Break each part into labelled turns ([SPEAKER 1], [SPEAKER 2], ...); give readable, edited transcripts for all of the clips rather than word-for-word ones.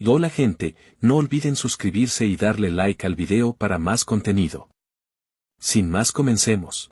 [SPEAKER 1] Hola gente, no olviden suscribirse y darle like al video para más contenido. Sin más, comencemos.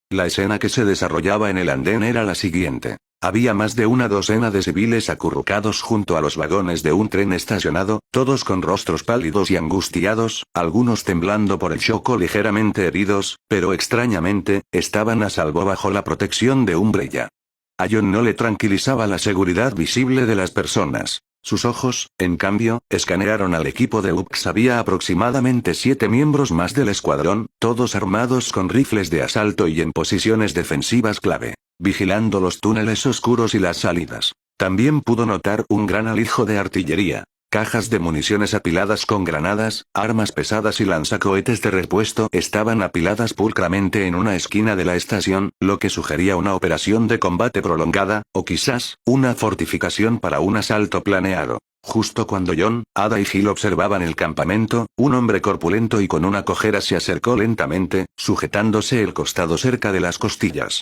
[SPEAKER 2] La escena que se desarrollaba en el andén era la siguiente. Había más de una docena de civiles acurrucados junto a los vagones de un tren estacionado, todos con rostros pálidos y angustiados, algunos temblando por el shock o ligeramente heridos, pero extrañamente, estaban a salvo bajo la protección de Umbrella. A John no le tranquilizaba la seguridad visible de las personas. Sus ojos, en cambio, escanearon al equipo de UPS. Había aproximadamente 7 miembros más del escuadrón, todos armados con rifles de asalto y en posiciones defensivas clave, vigilando los túneles oscuros y las salidas. También pudo notar un gran alijo de artillería, cajas de municiones apiladas con granadas, armas pesadas y lanzacohetes de repuesto estaban apiladas pulcramente en una esquina de la estación, lo que sugería una operación de combate prolongada, o quizás, una fortificación para un asalto planeado. Justo cuando John, Ada y Gil observaban el campamento, un hombre corpulento y con una cojera se acercó lentamente, sujetándose el costado cerca de las costillas.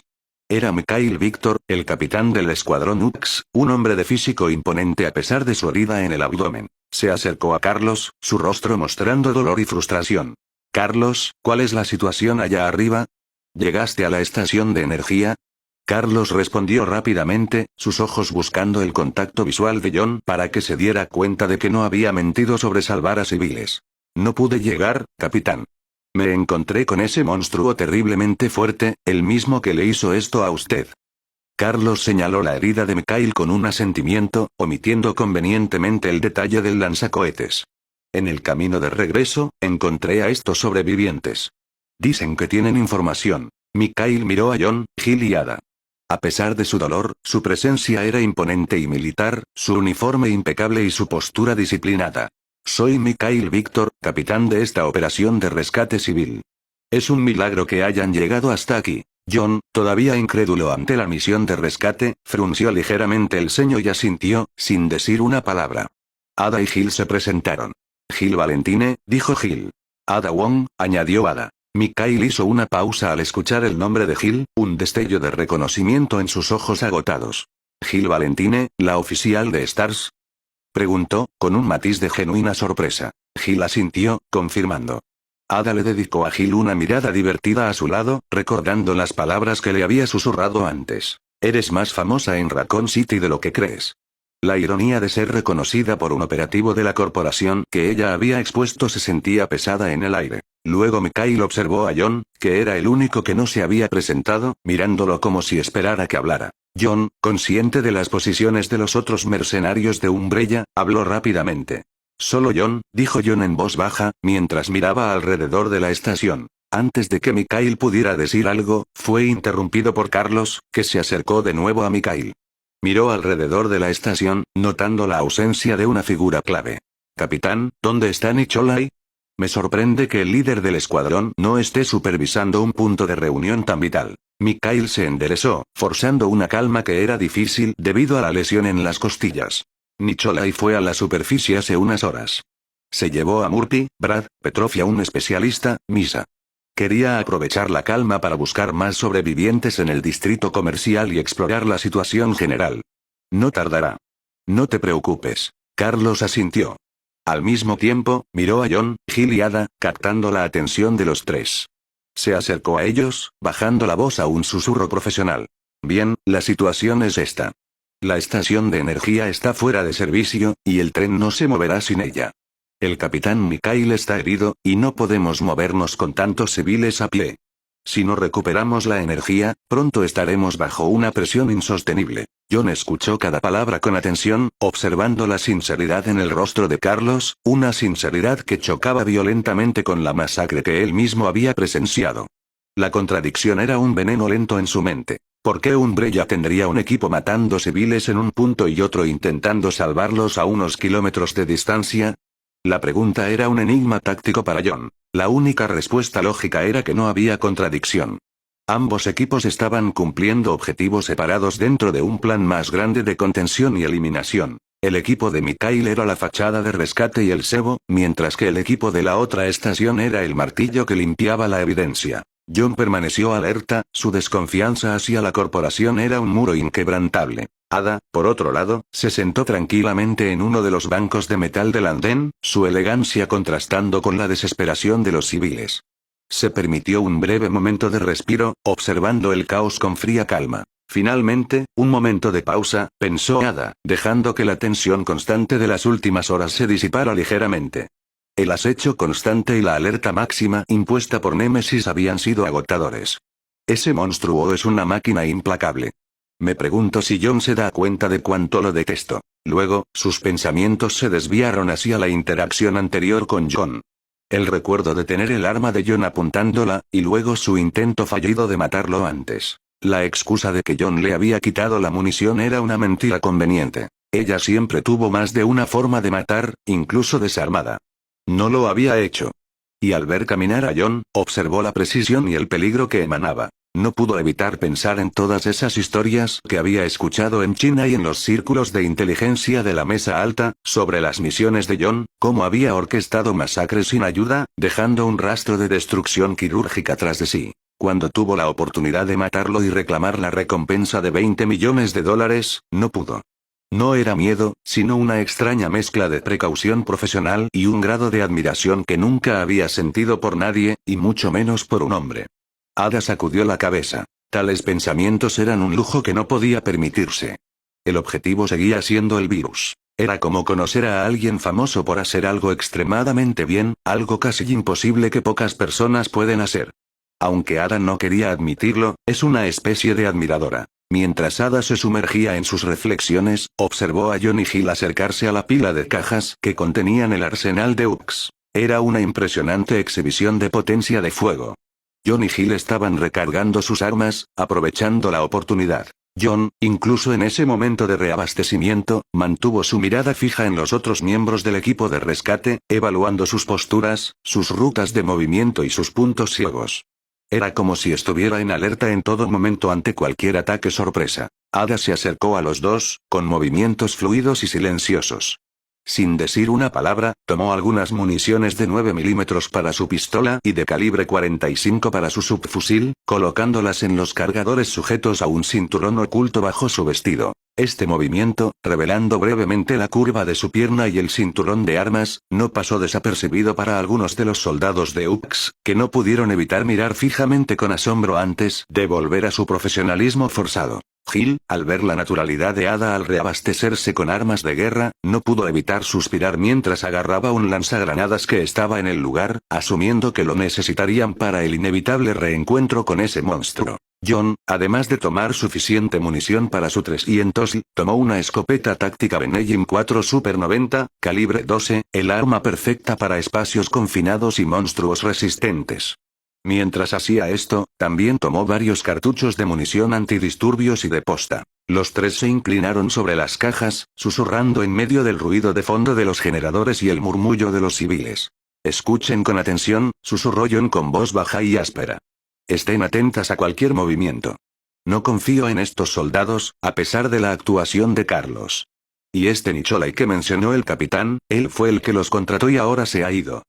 [SPEAKER 2] Era Mikhail Victor, el capitán del escuadrón UX, un hombre de físico imponente a pesar de su herida en el abdomen. Se acercó a Carlos, su rostro mostrando dolor y frustración. «Carlos, ¿cuál es la situación allá arriba? ¿Llegaste a la estación de energía?» Carlos respondió rápidamente, sus ojos buscando el contacto visual de John para que se diera cuenta de que no había mentido sobre salvar a civiles. «No pude llegar, capitán. Me encontré con ese monstruo terriblemente fuerte, el mismo que le hizo esto a usted». Carlos señaló la herida de Mikhail con un asentimiento, omitiendo convenientemente el detalle del lanzacohetes. «En el camino de regreso, encontré a estos sobrevivientes. Dicen que tienen información». Mikhail miró a John, Gil y Ada. A pesar de su dolor, su presencia era imponente y militar, su uniforme impecable y su postura disciplinada. «Soy Mikhail Victor, capitán de esta operación de rescate civil. Es un milagro que hayan llegado hasta aquí». John, todavía incrédulo ante la misión de rescate, frunció ligeramente el ceño y asintió, sin decir una palabra. Ada y Gil se presentaron. «Gil Valentine», dijo Gil. «Ada Wong», añadió Ada. Mikhail hizo una pausa al escuchar el nombre de Gil, un destello de reconocimiento en sus ojos agotados. «Gil Valentine, la oficial de Stars», preguntó, con un matiz de genuina sorpresa. Gil asintió, confirmando. Ada le dedicó a Gil una mirada divertida a su lado, recordando las palabras que le había susurrado antes. «Eres más famosa en Raccoon City de lo que crees». La ironía de ser reconocida por un operativo de la corporación que ella había expuesto se sentía pesada en el aire. Luego Mikhail observó a John, que era el único que no se había presentado, mirándolo como si esperara que hablara. John, consciente de las posiciones de los otros mercenarios de Umbrella, habló rápidamente. «Solo John», dijo John en voz baja, mientras miraba alrededor de la estación. Antes de que Mikhail pudiera decir algo, fue interrumpido por Carlos, que se acercó de nuevo a Mikhail. Miró alrededor de la estación, notando la ausencia de una figura clave. «Capitán, ¿dónde está Nicholai? Me sorprende que el líder del escuadrón no esté supervisando un punto de reunión tan vital». Mikhail se enderezó, forzando una calma que era difícil debido a la lesión en las costillas. «Nicholai fue a la superficie hace unas horas. Se llevó a Murphy, Brad, Petrov y a un especialista, Misa. Quería aprovechar la calma para buscar más sobrevivientes en el distrito comercial y explorar la situación general. No tardará. No te preocupes». Carlos asintió. Al mismo tiempo, miró a John, Gil y Ada, captando la atención de los tres. Se acercó a ellos, bajando la voz a un susurro profesional. «Bien, la situación es esta. La estación de energía está fuera de servicio, y el tren no se moverá sin ella. El capitán Mikhail está herido, y no podemos movernos con tantos civiles a pie. Si no recuperamos la energía, pronto estaremos bajo una presión insostenible». John escuchó cada palabra con atención, observando la sinceridad en el rostro de Carlos, una sinceridad que chocaba violentamente con la masacre que él mismo había presenciado. La contradicción era un veneno lento en su mente. ¿Por qué Umbrella tendría un equipo matando civiles en un punto y otro intentando salvarlos a unos kilómetros de distancia? La pregunta era un enigma táctico para John. La única respuesta lógica era que no había contradicción. Ambos equipos estaban cumpliendo objetivos separados dentro de un plan más grande de contención y eliminación. El equipo de Mikhail era la fachada de rescate y el cebo, mientras que el equipo de la otra estación era el martillo que limpiaba la evidencia. John permaneció alerta, su desconfianza hacia la corporación era un muro inquebrantable. Ada, por otro lado, se sentó tranquilamente en uno de los bancos de metal del andén, su elegancia contrastando con la desesperación de los civiles. Se permitió un breve momento de respiro, observando el caos con fría calma. Finalmente, un momento de pausa, pensó Ada, dejando que la tensión constante de las últimas horas se disipara ligeramente. El acecho constante y la alerta máxima impuesta por Némesis habían sido agotadores. Ese monstruo es una máquina implacable. Me pregunto si John se da cuenta de cuánto lo detesto. Luego, sus pensamientos se desviaron hacia la interacción anterior con John. El recuerdo de tener el arma de John apuntándola, y luego su intento fallido de matarlo antes. La excusa de que John le había quitado la munición era una mentira conveniente. Ella siempre tuvo más de una forma de matar, incluso desarmada. No lo había hecho. Y al ver caminar a John, observó la precisión y el peligro que emanaba. No pudo evitar pensar en todas esas historias que había escuchado en China y en los círculos de inteligencia de la Mesa Alta, sobre las misiones de John, cómo había orquestado masacres sin ayuda, dejando un rastro de destrucción quirúrgica tras de sí. Cuando tuvo la oportunidad de matarlo y reclamar la recompensa de $20 millones, no pudo. No era miedo, sino una extraña mezcla de precaución profesional y un grado de admiración que nunca había sentido por nadie, y mucho menos por un hombre. Ada sacudió la cabeza. Tales pensamientos eran un lujo que no podía permitirse. El objetivo seguía siendo el virus. Era como conocer a alguien famoso por hacer algo extremadamente bien, algo casi imposible que pocas personas pueden hacer. Aunque Ada no quería admitirlo, es una especie de admiradora. Mientras Ada se sumergía en sus reflexiones, observó a John y Gil acercarse a la pila de cajas que contenían el arsenal de Hux. Era una impresionante exhibición de potencia de fuego. John y Gil estaban recargando sus armas, aprovechando la oportunidad. John, incluso en ese momento de reabastecimiento, mantuvo su mirada fija en los otros miembros del equipo de rescate, evaluando sus posturas, sus rutas de movimiento y sus puntos ciegos. Era como si estuviera en alerta en todo momento ante cualquier ataque sorpresa. Ada se acercó a los dos, con movimientos fluidos y silenciosos. Sin decir una palabra, tomó algunas municiones de 9 milímetros para su pistola y de calibre 45 para su subfusil, colocándolas en los cargadores sujetos a un cinturón oculto bajo su vestido. Este movimiento, revelando brevemente la curva de su pierna y el cinturón de armas, no pasó desapercibido para algunos de los soldados de Hux, que no pudieron evitar mirar fijamente con asombro antes de volver a su profesionalismo forzado. Gil, al ver la naturalidad de Ada al reabastecerse con armas de guerra, no pudo evitar suspirar mientras agarraba un lanzagranadas que estaba en el lugar, asumiendo que lo necesitarían para el inevitable reencuentro con ese monstruo. John, además de tomar suficiente munición para su 300, tomó una escopeta táctica Benelli 4 Super 90, calibre 12, el arma perfecta para espacios confinados y monstruos resistentes. Mientras hacía esto, también tomó varios cartuchos de munición antidisturbios y de posta. Los tres se inclinaron sobre las cajas, susurrando en medio del ruido de fondo de los generadores y el murmullo de los civiles. Escuchen con atención, susurró John con voz baja y áspera. Estén atentas a cualquier movimiento. No confío en estos soldados, a pesar de la actuación de Carlos. Y este Nicholai que mencionó el capitán, él fue el que los contrató y ahora se ha ido.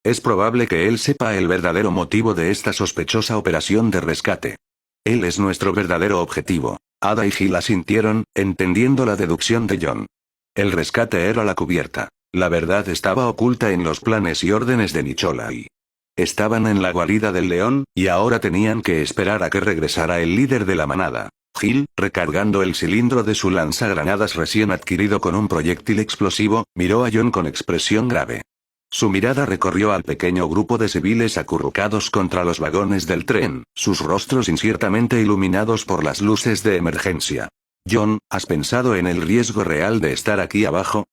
[SPEAKER 2] Es probable que él sepa el verdadero motivo de esta sospechosa operación de rescate. Él es nuestro verdadero objetivo. Ada y Gil asintieron, entendiendo la deducción de John. El rescate era la cubierta. La verdad estaba oculta en los planes y órdenes de Nicholai. Estaban en la guarida del león, y ahora tenían que esperar a que regresara el líder de la manada. Gil, recargando el cilindro de su lanzagranadas recién adquirido con un proyectil explosivo, miró a John con expresión grave. Su mirada recorrió al pequeño grupo de civiles acurrucados contra los vagones del tren, sus rostros inciertamente iluminados por las luces de emergencia. John, ¿has pensado en el riesgo real de estar aquí abajo?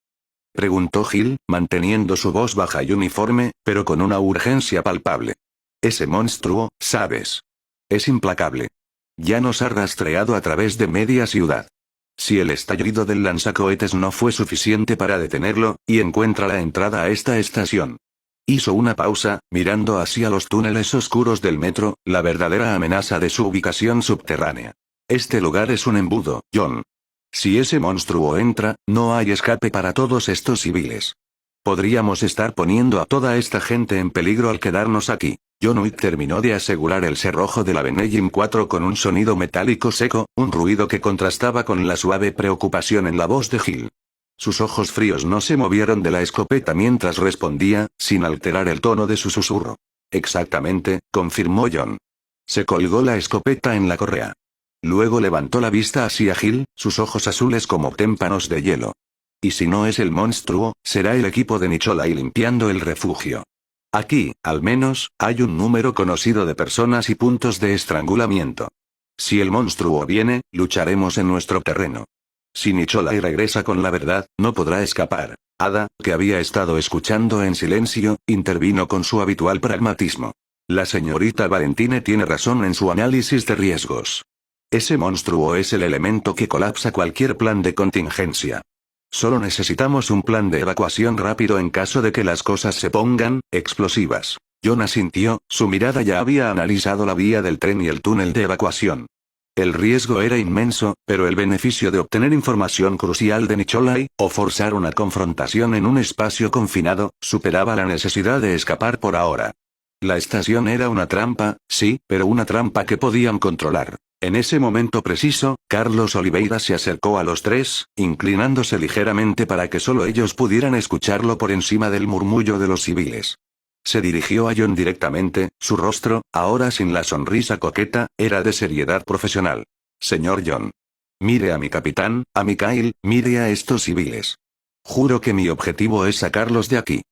[SPEAKER 2] Preguntó Gil, manteniendo su voz baja y uniforme, pero con una urgencia palpable. Ese monstruo, sabes. Es implacable. Ya nos ha rastreado a través de media ciudad. Si el estallido del lanzacohetes no fue suficiente para detenerlo, y encuentra la entrada a esta estación. Hizo una pausa, mirando hacia los túneles oscuros del metro, la verdadera amenaza de su ubicación subterránea. Este lugar es un embudo, John. Si ese monstruo entra, no hay escape para todos estos civiles. Podríamos estar poniendo a toda esta gente en peligro al quedarnos aquí. John Wick terminó de asegurar el cerrojo de la Benellim 4 con un sonido metálico seco, un ruido que contrastaba con la suave preocupación en la voz de Hill. Sus ojos fríos no se movieron de la escopeta mientras respondía, sin alterar el tono de su susurro. Exactamente, confirmó John. Se colgó la escopeta en la correa. Luego levantó la vista hacia Hill, sus ojos azules como témpanos de hielo. Y si no es el monstruo, será el equipo de Nicholai limpiando el refugio. Aquí, al menos, hay un número conocido de personas y puntos de estrangulamiento. Si el monstruo viene, lucharemos en nuestro terreno. Si Nicholai regresa con la verdad, no podrá escapar. Ada, que había estado escuchando en silencio, intervino con su habitual pragmatismo. La señorita Valentine tiene razón en su análisis de riesgos. Ese monstruo es el elemento que colapsa cualquier plan de contingencia. Solo necesitamos un plan de evacuación rápido en caso de que las cosas se pongan explosivas. John asintió, su mirada ya había analizado la vía del tren y el túnel de evacuación. El riesgo era inmenso, pero el beneficio de obtener información crucial de Nicholai, o forzar una confrontación en un espacio confinado, superaba la necesidad de escapar por ahora. La estación era una trampa, sí, pero una trampa que podían controlar. En ese momento preciso, Carlos Oliveira se acercó a los tres, inclinándose ligeramente para que solo ellos pudieran escucharlo por encima del murmullo de los civiles. Se dirigió a John directamente, su rostro, ahora sin la sonrisa coqueta, era de seriedad profesional. Señor John. Mire a mi capitán, a Mikhail, mire a estos civiles. Juro que mi objetivo es sacarlos de aquí.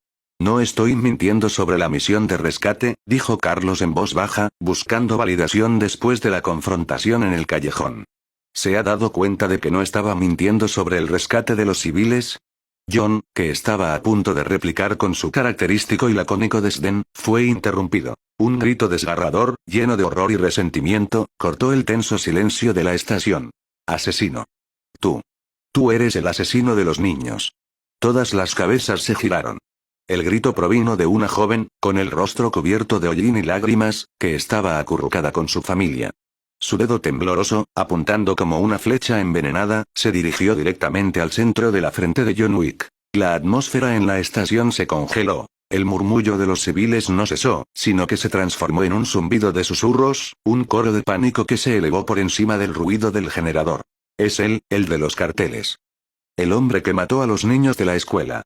[SPEAKER 2] No estoy mintiendo sobre la misión de rescate, dijo Carlos en voz baja, buscando validación después de la confrontación en el callejón. ¿Se ha dado cuenta de que no estaba mintiendo sobre el rescate de los civiles? John, que estaba a punto de replicar con su característico y lacónico desdén, fue interrumpido. Un grito desgarrador, lleno de horror y resentimiento, cortó el tenso silencio de la estación. Asesino. Tú. Tú eres el asesino de los niños. Todas las cabezas se giraron. El grito provino de una joven, con el rostro cubierto de hollín y lágrimas, que estaba acurrucada con su familia. Su dedo tembloroso, apuntando como una flecha envenenada, se dirigió directamente al centro de la frente de John Wick. La atmósfera en la estación se congeló. El murmullo de los civiles no cesó, sino que se transformó en un zumbido de susurros, un coro de pánico que se elevó por encima del ruido del generador. Es él, el de los carteles. El hombre que mató a los niños de la escuela.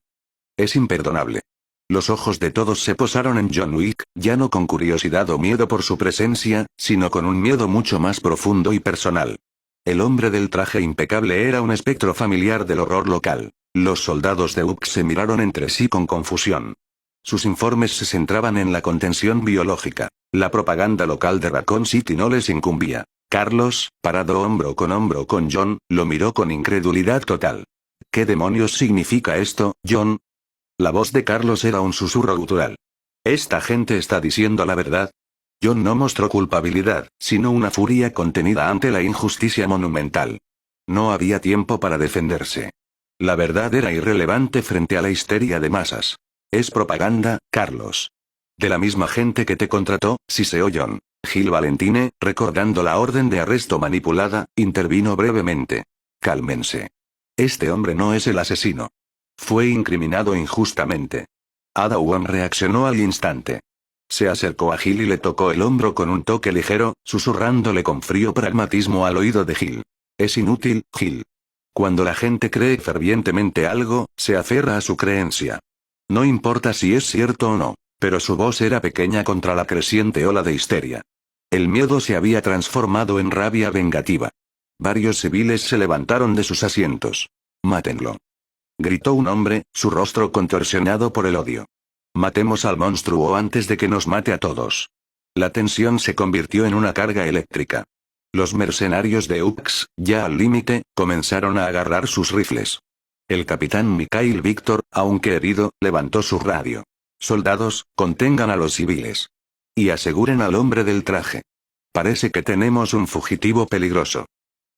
[SPEAKER 2] Es imperdonable. Los ojos de todos se posaron en John Wick, ya no con curiosidad o miedo por su presencia, sino con un miedo mucho más profundo y personal. El hombre del traje impecable era un espectro familiar del horror local. Los soldados de UC se miraron entre sí con confusión. Sus informes se centraban en la contención biológica. La propaganda local de Raccoon City no les incumbía. Carlos, parado hombro con John, lo miró con incredulidad total. ¿Qué demonios significa esto, John? La voz de Carlos era un susurro gutural. ¿Esta gente está diciendo la verdad? John no mostró culpabilidad, sino una furia contenida ante la injusticia monumental. No había tiempo para defenderse. La verdad era irrelevante frente a la histeria de masas. Es propaganda, Carlos. De la misma gente que te contrató, siseó John. Gil Valentine, recordando la orden de arresto manipulada, intervino brevemente. Cálmense. Este hombre no es el asesino. Fue incriminado injustamente. Ada Wong reaccionó al instante. Se acercó a Gil y le tocó el hombro con un toque ligero, susurrándole con frío pragmatismo al oído de Gil. Es inútil, Gil. Cuando la gente cree fervientemente algo, se aferra a su creencia. No importa si es cierto o no, pero su voz era pequeña contra la creciente ola de histeria. El miedo se había transformado en rabia vengativa. Varios civiles se levantaron de sus asientos. Mátenlo. Gritó un hombre, su rostro contorsionado por el odio. Matemos al monstruo antes de que nos mate a todos. La tensión se convirtió en una carga eléctrica. Los mercenarios de UX, ya al límite, comenzaron a agarrar sus rifles. El capitán Mikhail Víctor, aunque herido, levantó su radio. Soldados, contengan a los civiles. Y aseguren al hombre del traje. Parece que tenemos un fugitivo peligroso.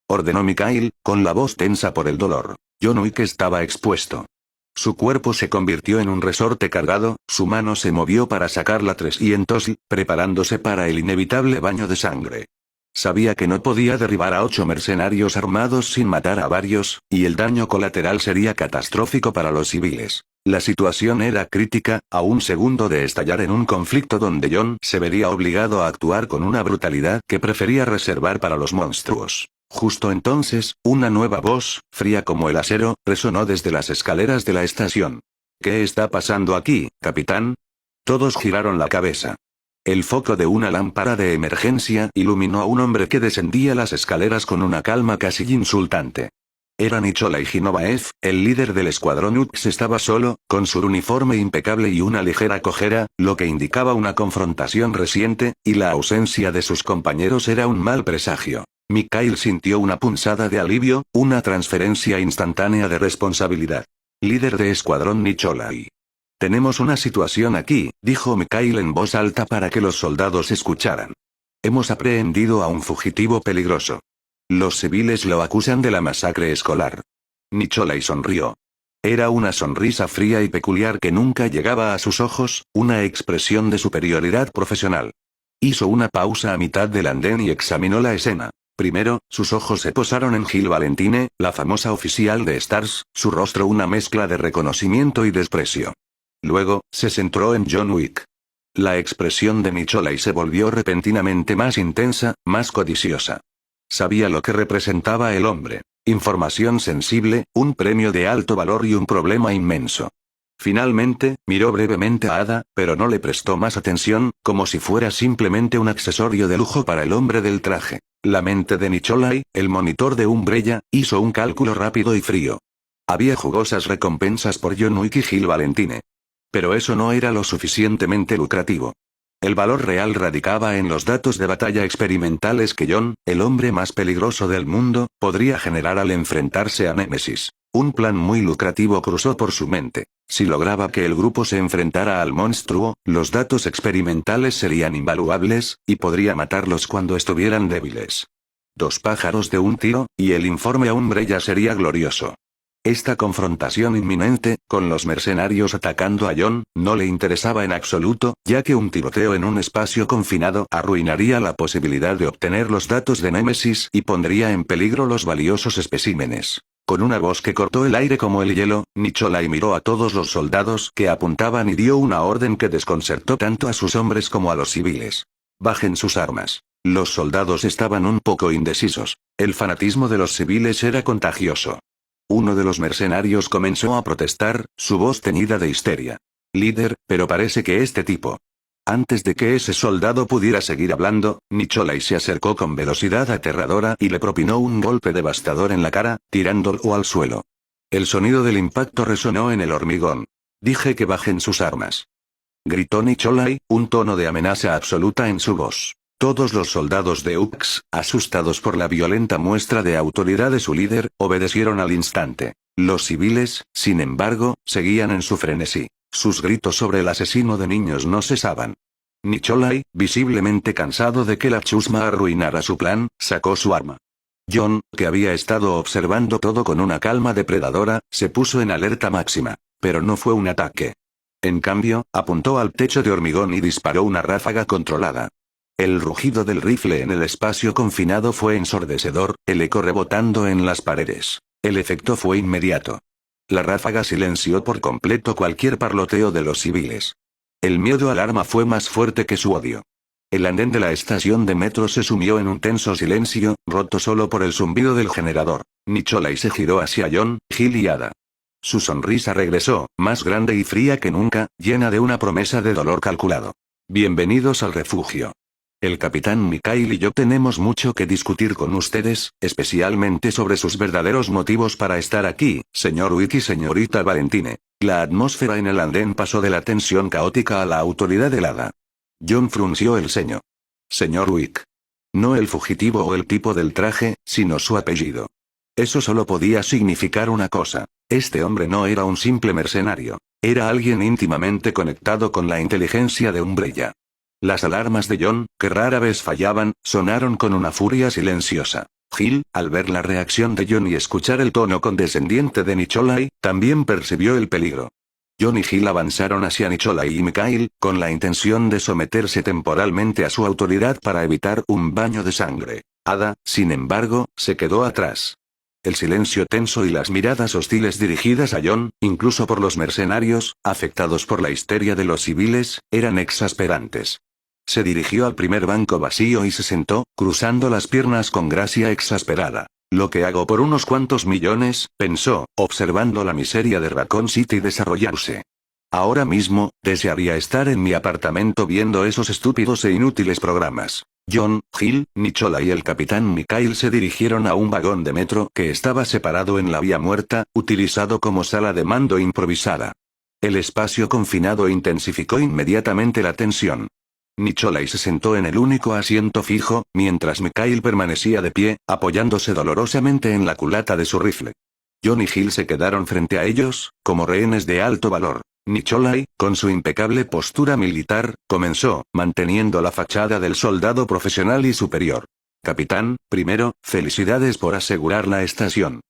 [SPEAKER 2] Ordenó Mikhail, con la voz tensa por el dolor. John Wick estaba expuesto. Su cuerpo se convirtió en un resorte cargado, su mano se movió para sacar la 300, preparándose para el inevitable baño de sangre. Sabía que no podía derribar a 8 mercenarios armados sin matar a varios, y el daño colateral sería catastrófico para los civiles. La situación era crítica, a un segundo de estallar en un conflicto donde John se vería obligado a actuar con una brutalidad que prefería reservar para los monstruos. Justo entonces, una nueva voz, fría como el acero, resonó desde las escaleras de la estación. ¿Qué está pasando aquí, capitán? Todos giraron la cabeza. El foco de una lámpara de emergencia iluminó a un hombre que descendía las escaleras con una calma casi insultante. Era Nicholai Jinovaev, el líder del escuadrón UX. Estaba solo, con su uniforme impecable y una ligera cojera, lo que indicaba una confrontación reciente, y la ausencia de sus compañeros era un mal presagio. Mikhail sintió una punzada de alivio, una transferencia instantánea de responsabilidad. Líder de escuadrón Nicholai. Tenemos una situación aquí, dijo Mikhail en voz alta para que los soldados escucharan. Hemos aprehendido a un fugitivo peligroso. Los civiles lo acusan de la masacre escolar. Nicholai sonrió. Era una sonrisa fría y peculiar que nunca llegaba a sus ojos, una expresión de superioridad profesional. Hizo una pausa a mitad del andén y examinó la escena. Primero, sus ojos se posaron en Jill Valentine, la famosa oficial de Stars, su rostro una mezcla de reconocimiento y desprecio. Luego, se centró en John Wick. La expresión de Nicholai se volvió repentinamente más intensa, más codiciosa. Sabía lo que representaba el hombre. Información sensible, un premio de alto valor y un problema inmenso. Finalmente, miró brevemente a Ada, pero no le prestó más atención, como si fuera simplemente un accesorio de lujo para el hombre del traje. La mente de Nicholai, el monitor de Umbrella, hizo un cálculo rápido y frío. Había jugosas recompensas por John Wick y Jill Valentine. Pero eso no era lo suficientemente lucrativo. El valor real radicaba en los datos de batalla experimentales que John, el hombre más peligroso del mundo, podría generar al enfrentarse a Némesis. Un plan muy lucrativo cruzó por su mente. Si lograba que el grupo se enfrentara al monstruo, los datos experimentales serían invaluables, y podría matarlos cuando estuvieran débiles. 2 pájaros de un tiro, y el informe a Umbrella sería glorioso. Esta confrontación inminente, con los mercenarios atacando a John, no le interesaba en absoluto, ya que un tiroteo en un espacio confinado arruinaría la posibilidad de obtener los datos de Némesis y pondría en peligro los valiosos especímenes. Con una voz que cortó el aire como el hielo, Nicholai miró a todos los soldados que apuntaban y dio una orden que desconcertó tanto a sus hombres como a los civiles. Bajen sus armas. Los soldados estaban un poco indecisos. El fanatismo de los civiles era contagioso. Uno de los mercenarios comenzó a protestar, su voz teñida de histeria. Líder, pero parece que este tipo. Antes de que ese soldado pudiera seguir hablando, Nicholai se acercó con velocidad aterradora y le propinó un golpe devastador en la cara, tirándolo al suelo. El sonido del impacto resonó en el hormigón. Dije que bajen sus armas. Gritó Nicholai, un tono de amenaza absoluta en su voz. Todos los soldados de UX, asustados por la violenta muestra de autoridad de su líder, obedecieron al instante. Los civiles, sin embargo, seguían en su frenesí. Sus gritos sobre el asesino de niños no cesaban. Nicholai, visiblemente cansado de que la chusma arruinara su plan, sacó su arma. John, que había estado observando todo con una calma depredadora, se puso en alerta máxima. Pero no fue un ataque. En cambio, apuntó al techo de hormigón y disparó una ráfaga controlada. El rugido del rifle en el espacio confinado fue ensordecedor, el eco rebotando en las paredes. El efecto fue inmediato. La ráfaga silenció por completo cualquier parloteo de los civiles. El miedo al arma fue más fuerte que su odio. El andén de la estación de metro se sumió en un tenso silencio, roto solo por el zumbido del generador. Nicholai se giró hacia John, Jill y Ada. Su sonrisa regresó, más grande y fría que nunca, llena de una promesa de dolor calculado. Bienvenidos al refugio. El capitán Mikhail y yo tenemos mucho que discutir con ustedes, especialmente sobre sus verdaderos motivos para estar aquí, señor Wick y señorita Valentine. La atmósfera en el andén pasó de la tensión caótica a la autoridad helada. John frunció el ceño. Señor Wick. No el fugitivo o el tipo del traje, sino su apellido. Eso solo podía significar una cosa. Este hombre no era un simple mercenario. Era alguien íntimamente conectado con la inteligencia de Umbrella. Las alarmas de John, que rara vez fallaban, sonaron con una furia silenciosa. Jill, al ver la reacción de John y escuchar el tono condescendiente de Nicholai, también percibió el peligro. John y Jill avanzaron hacia Nicholai y Mikhail, con la intención de someterse temporalmente a su autoridad para evitar un baño de sangre. Ada, sin embargo, se quedó atrás. El silencio tenso y las miradas hostiles dirigidas a John, incluso por los mercenarios, afectados por la histeria de los civiles, eran exasperantes. Se dirigió al primer banco vacío y se sentó, cruzando las piernas con gracia exasperada. Lo que hago por unos cuantos millones, pensó, observando la miseria de Raccoon City desarrollarse. Ahora mismo, desearía estar en mi apartamento viendo esos estúpidos e inútiles programas. John, Gil, Nichola y el capitán Mikhail se dirigieron a un vagón de metro que estaba separado en la vía muerta, utilizado como sala de mando improvisada. El espacio confinado intensificó inmediatamente la tensión. Nichola se sentó en el único asiento fijo, mientras Mikhail permanecía de pie, apoyándose dolorosamente en la culata de su rifle. John y Gil se quedaron frente a ellos, como rehenes de alto valor. Nicholai, con su impecable postura militar, comenzó, manteniendo la fachada del soldado profesional y superior. Capitán, primero, felicidades por asegurar la estación.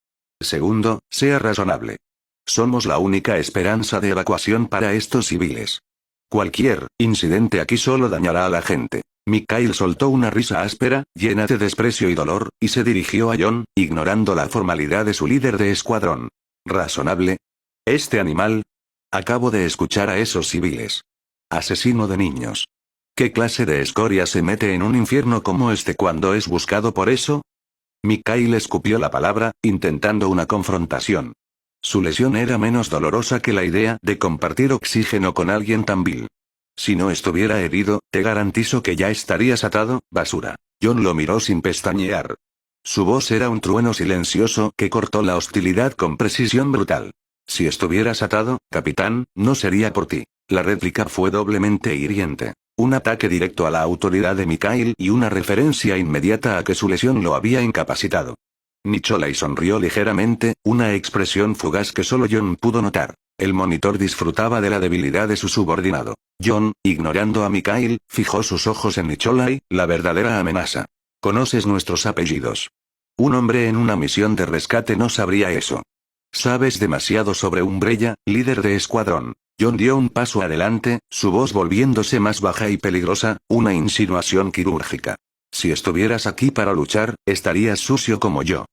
[SPEAKER 2] Segundo, sea razonable. Somos la única esperanza de evacuación para estos civiles. Cualquier incidente aquí solo dañará a la gente. Mikhail soltó una risa áspera, llena de desprecio y dolor, y se dirigió a John, ignorando la formalidad de su líder de escuadrón. ¿Razonable? Este animal. Acabo de escuchar a esos civiles. Asesino de niños. ¿Qué clase de escoria se mete en un infierno como este cuando es buscado por eso? Mikhail escupió la palabra, intentando una confrontación. Su lesión era menos dolorosa que la idea de compartir oxígeno con alguien tan vil. Si no estuviera herido, te garantizo que ya estarías atado, basura. John lo miró sin pestañear. Su voz era un trueno silencioso que cortó la hostilidad con precisión brutal. Si estuvieras atado, capitán, no sería por ti. La réplica fue doblemente hiriente. Un ataque directo a la autoridad de Mikhail y una referencia inmediata a que su lesión lo había incapacitado. Nicholai sonrió ligeramente, una expresión fugaz que solo John pudo notar. El monitor disfrutaba de la debilidad de su subordinado. John, ignorando a Mikhail, fijó sus ojos en Nicholai, la verdadera amenaza. ¿Conoces nuestros apellidos? Un hombre en una misión de rescate no sabría eso. Sabes demasiado sobre Umbrella, líder de escuadrón. John dio un paso adelante, su voz volviéndose más baja y peligrosa, una insinuación quirúrgica. Si estuvieras aquí para luchar, estarías sucio como yo.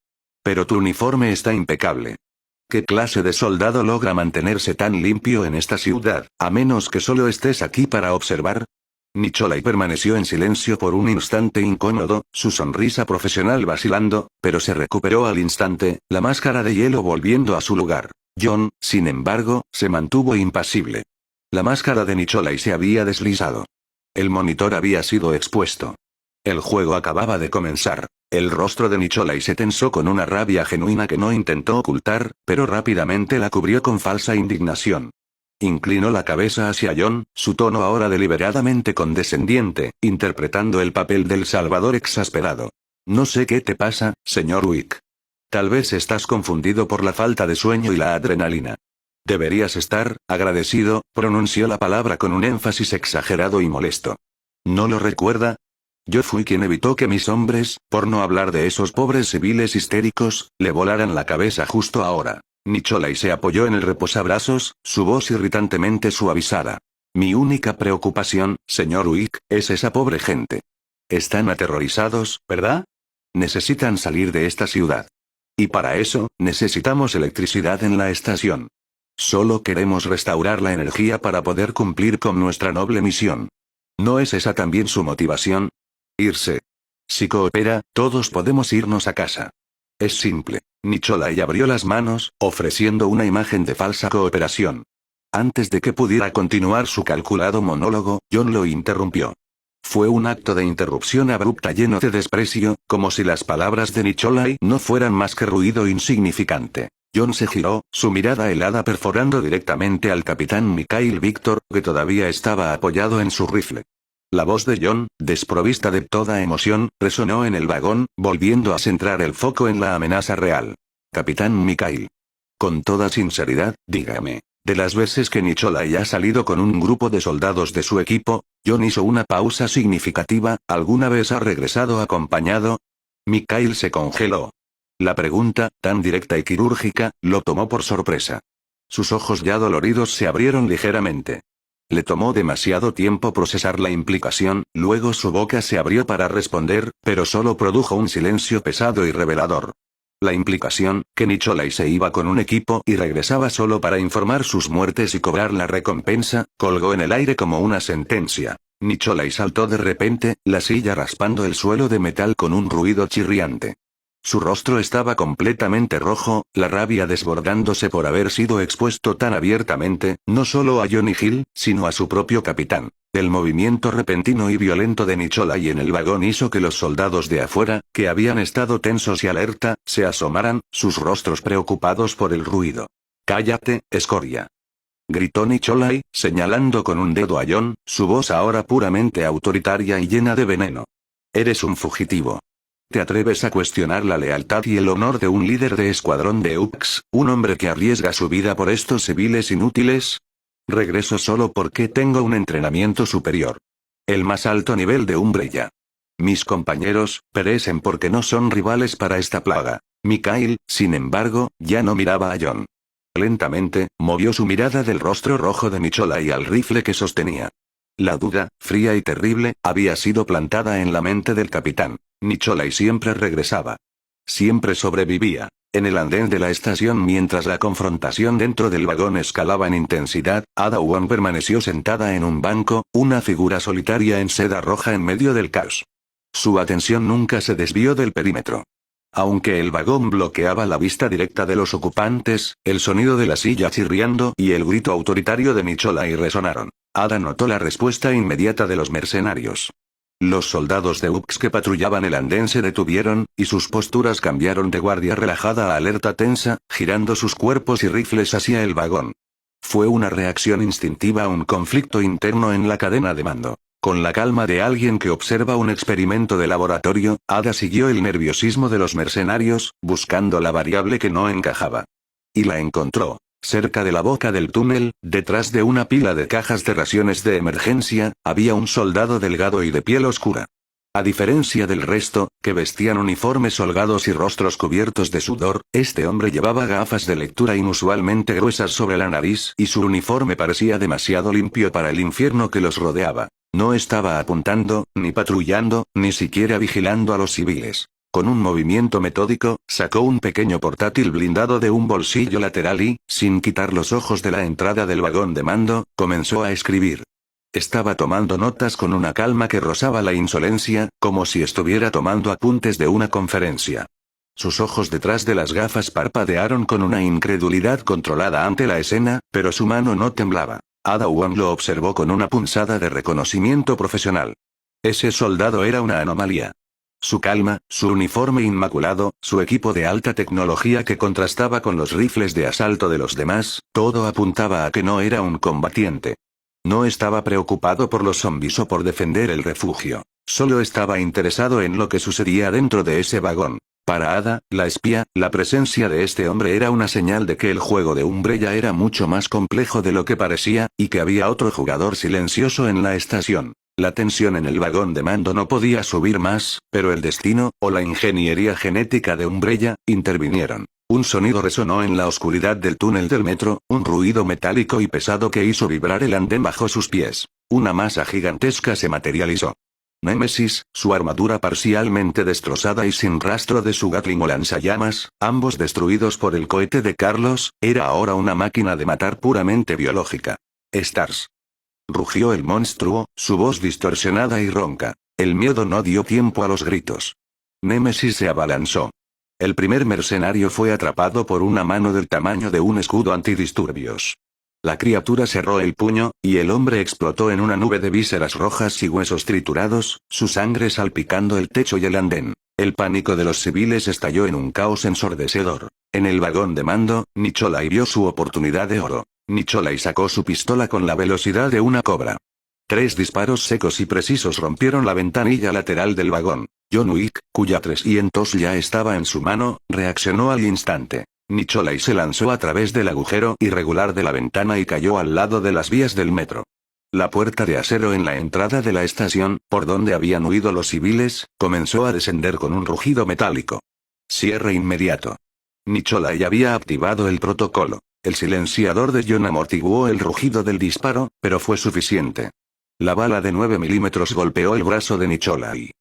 [SPEAKER 2] Pero tu uniforme está impecable. ¿Qué clase de soldado logra mantenerse tan limpio en esta ciudad, a menos que solo estés aquí para observar? Nicholai permaneció en silencio por un instante incómodo, su sonrisa profesional vacilando, pero se recuperó al instante, la máscara de hielo volviendo a su lugar. John, sin embargo, se mantuvo impasible. La máscara de Nicholai se había deslizado. El monitor había sido expuesto. El juego acababa de comenzar. El rostro de Nicholai se tensó con una rabia genuina que no intentó ocultar, pero rápidamente la cubrió con falsa indignación. Inclinó la cabeza hacia John, su tono ahora deliberadamente condescendiente, interpretando el papel del salvador exasperado. No sé qué te pasa, señor Wick. Tal vez estás confundido por la falta de sueño y la adrenalina. Deberías estar agradecido, pronunció la palabra con un énfasis exagerado y molesto. ¿No lo recuerda? Yo fui quien evitó que mis hombres, por no hablar de esos pobres civiles histéricos, le volaran la cabeza justo ahora. Nicholai se apoyó en el reposabrazos, su voz irritantemente suavizada. Mi única preocupación, señor Wick, es esa pobre gente. Están aterrorizados, ¿verdad? Necesitan salir de esta ciudad. Y para eso, necesitamos electricidad en la estación. Solo queremos restaurar la energía para poder cumplir con nuestra noble misión. ¿No es esa también su motivación? Irse. Si coopera, todos podemos irnos a casa. Es simple. Nicholai abrió las manos, ofreciendo una imagen de falsa cooperación. Antes de que pudiera continuar su calculado monólogo, John lo interrumpió. Fue un acto de interrupción abrupta lleno de desprecio, como si las palabras de Nicholai no fueran más que ruido insignificante. John se giró, su mirada helada perforando directamente al capitán Mikhail Víctor, que todavía estaba apoyado en su rifle. La voz de John, desprovista de toda emoción, resonó en el vagón, volviendo a centrar el foco en la amenaza real. Capitán Mikhail. Con toda sinceridad, dígame, de las veces que Nicholai ha salido con un grupo de soldados de su equipo, John hizo una pausa significativa, ¿alguna vez ha regresado acompañado? Mikhail se congeló. La pregunta, tan directa y quirúrgica, lo tomó por sorpresa. Sus ojos ya doloridos se abrieron ligeramente. Le tomó demasiado tiempo procesar la implicación, luego su boca se abrió para responder, pero solo produjo un silencio pesado y revelador. La implicación, que Nicholai se iba con un equipo y regresaba solo para informar sus muertes y cobrar la recompensa, colgó en el aire como una sentencia. Nicholai saltó de repente, la silla raspando el suelo de metal con un ruido chirriante. Su rostro estaba completamente rojo, la rabia desbordándose por haber sido expuesto tan abiertamente, no solo a Johnny Hill, sino a su propio capitán. El movimiento repentino y violento de Nicholai en el vagón hizo que los soldados de afuera, que habían estado tensos y alerta, se asomaran, sus rostros preocupados por el ruido. «¡Cállate, escoria!», gritó Nicholai, señalando con un dedo a John, su voz ahora puramente autoritaria y llena de veneno. «Eres un fugitivo. ¿Te atreves a cuestionar la lealtad y el honor de un líder de escuadrón de UX, un hombre que arriesga su vida por estos civiles inútiles? Regreso solo porque tengo un entrenamiento superior. El más alto nivel de Umbrella. Mis compañeros, perecen porque no son rivales para esta plaga». Mikhail, sin embargo, ya no miraba a John. Lentamente, movió su mirada del rostro rojo de Nicholai al rifle que sostenía. La duda, fría y terrible, había sido plantada en la mente del capitán. Nicholai siempre regresaba. Siempre sobrevivía. En el andén de la estación mientras la confrontación dentro del vagón escalaba en intensidad, Ada Wong permaneció sentada en un banco, una figura solitaria en seda roja en medio del caos. Su atención nunca se desvió del perímetro. Aunque el vagón bloqueaba la vista directa de los ocupantes, el sonido de la silla chirriando y el grito autoritario de Nicholai resonaron. Ada notó la respuesta inmediata de los mercenarios. Los soldados de UX que patrullaban el andén se detuvieron, y sus posturas cambiaron de guardia relajada a alerta tensa, girando sus cuerpos y rifles hacia el vagón. Fue una reacción instintiva a un conflicto interno en la cadena de mando. Con la calma de alguien que observa un experimento de laboratorio, Ada siguió el nerviosismo de los mercenarios, buscando la variable que no encajaba. Y la encontró. Cerca de la boca del túnel, detrás de una pila de cajas de raciones de emergencia, había un soldado delgado y de piel oscura. A diferencia del resto, que vestían uniformes holgados y rostros cubiertos de sudor, este hombre llevaba gafas de lectura inusualmente gruesas sobre la nariz y su uniforme parecía demasiado limpio para el infierno que los rodeaba. No estaba apuntando, ni patrullando, ni siquiera vigilando a los civiles. Con un movimiento metódico, sacó un pequeño portátil blindado de un bolsillo lateral y, sin quitar los ojos de la entrada del vagón de mando, comenzó a escribir. Estaba tomando notas con una calma que rozaba la insolencia, como si estuviera tomando apuntes de una conferencia. Sus ojos detrás de las gafas parpadearon con una incredulidad controlada ante la escena, pero su mano no temblaba. Ada Wong lo observó con una punzada de reconocimiento profesional. Ese soldado era una anomalía. Su calma, su uniforme inmaculado, su equipo de alta tecnología que contrastaba con los rifles de asalto de los demás, todo apuntaba a que no era un combatiente. No estaba preocupado por los zombis o por defender el refugio. Solo estaba interesado en lo que sucedía dentro de ese vagón. Para Ada, la espía, la presencia de este hombre era una señal de que el juego de Umbrella era mucho más complejo de lo que parecía, y que había otro jugador silencioso en la estación. La tensión en el vagón de mando no podía subir más, pero el destino, o la ingeniería genética de Umbrella, intervinieron. Un sonido resonó en la oscuridad del túnel del metro, un ruido metálico y pesado que hizo vibrar el andén bajo sus pies. Una masa gigantesca se materializó. Némesis, su armadura parcialmente destrozada y sin rastro de su Gatling o lanzallamas, ambos destruidos por el cohete de Carlos, era ahora una máquina de matar puramente biológica. Stars. Rugió el monstruo, su voz distorsionada y ronca. El miedo no dio tiempo a los gritos. Némesis se abalanzó. El primer mercenario fue atrapado por una mano del tamaño de un escudo antidisturbios. La criatura cerró el puño, y el hombre explotó en una nube de vísceras rojas y huesos triturados, su sangre salpicando el techo y el andén. El pánico de los civiles estalló en un caos ensordecedor. En el vagón de mando, Nicholai vio su oportunidad de oro. Nicholai sacó su pistola con la velocidad de una cobra. 3 disparos secos y precisos rompieron la ventanilla lateral del vagón. John Wick, cuya 300 ya estaba en su mano, reaccionó al instante. Nicholai se lanzó a través del agujero irregular de la ventana y cayó al lado de las vías del metro. La puerta de acero en la entrada de la estación, por donde habían huido los civiles, comenzó a descender con un rugido metálico. Cierre inmediato. Nicholai había activado el protocolo. El silenciador de John amortiguó el rugido del disparo, pero fue suficiente. La bala de 9 milímetros golpeó el brazo de Nicholai.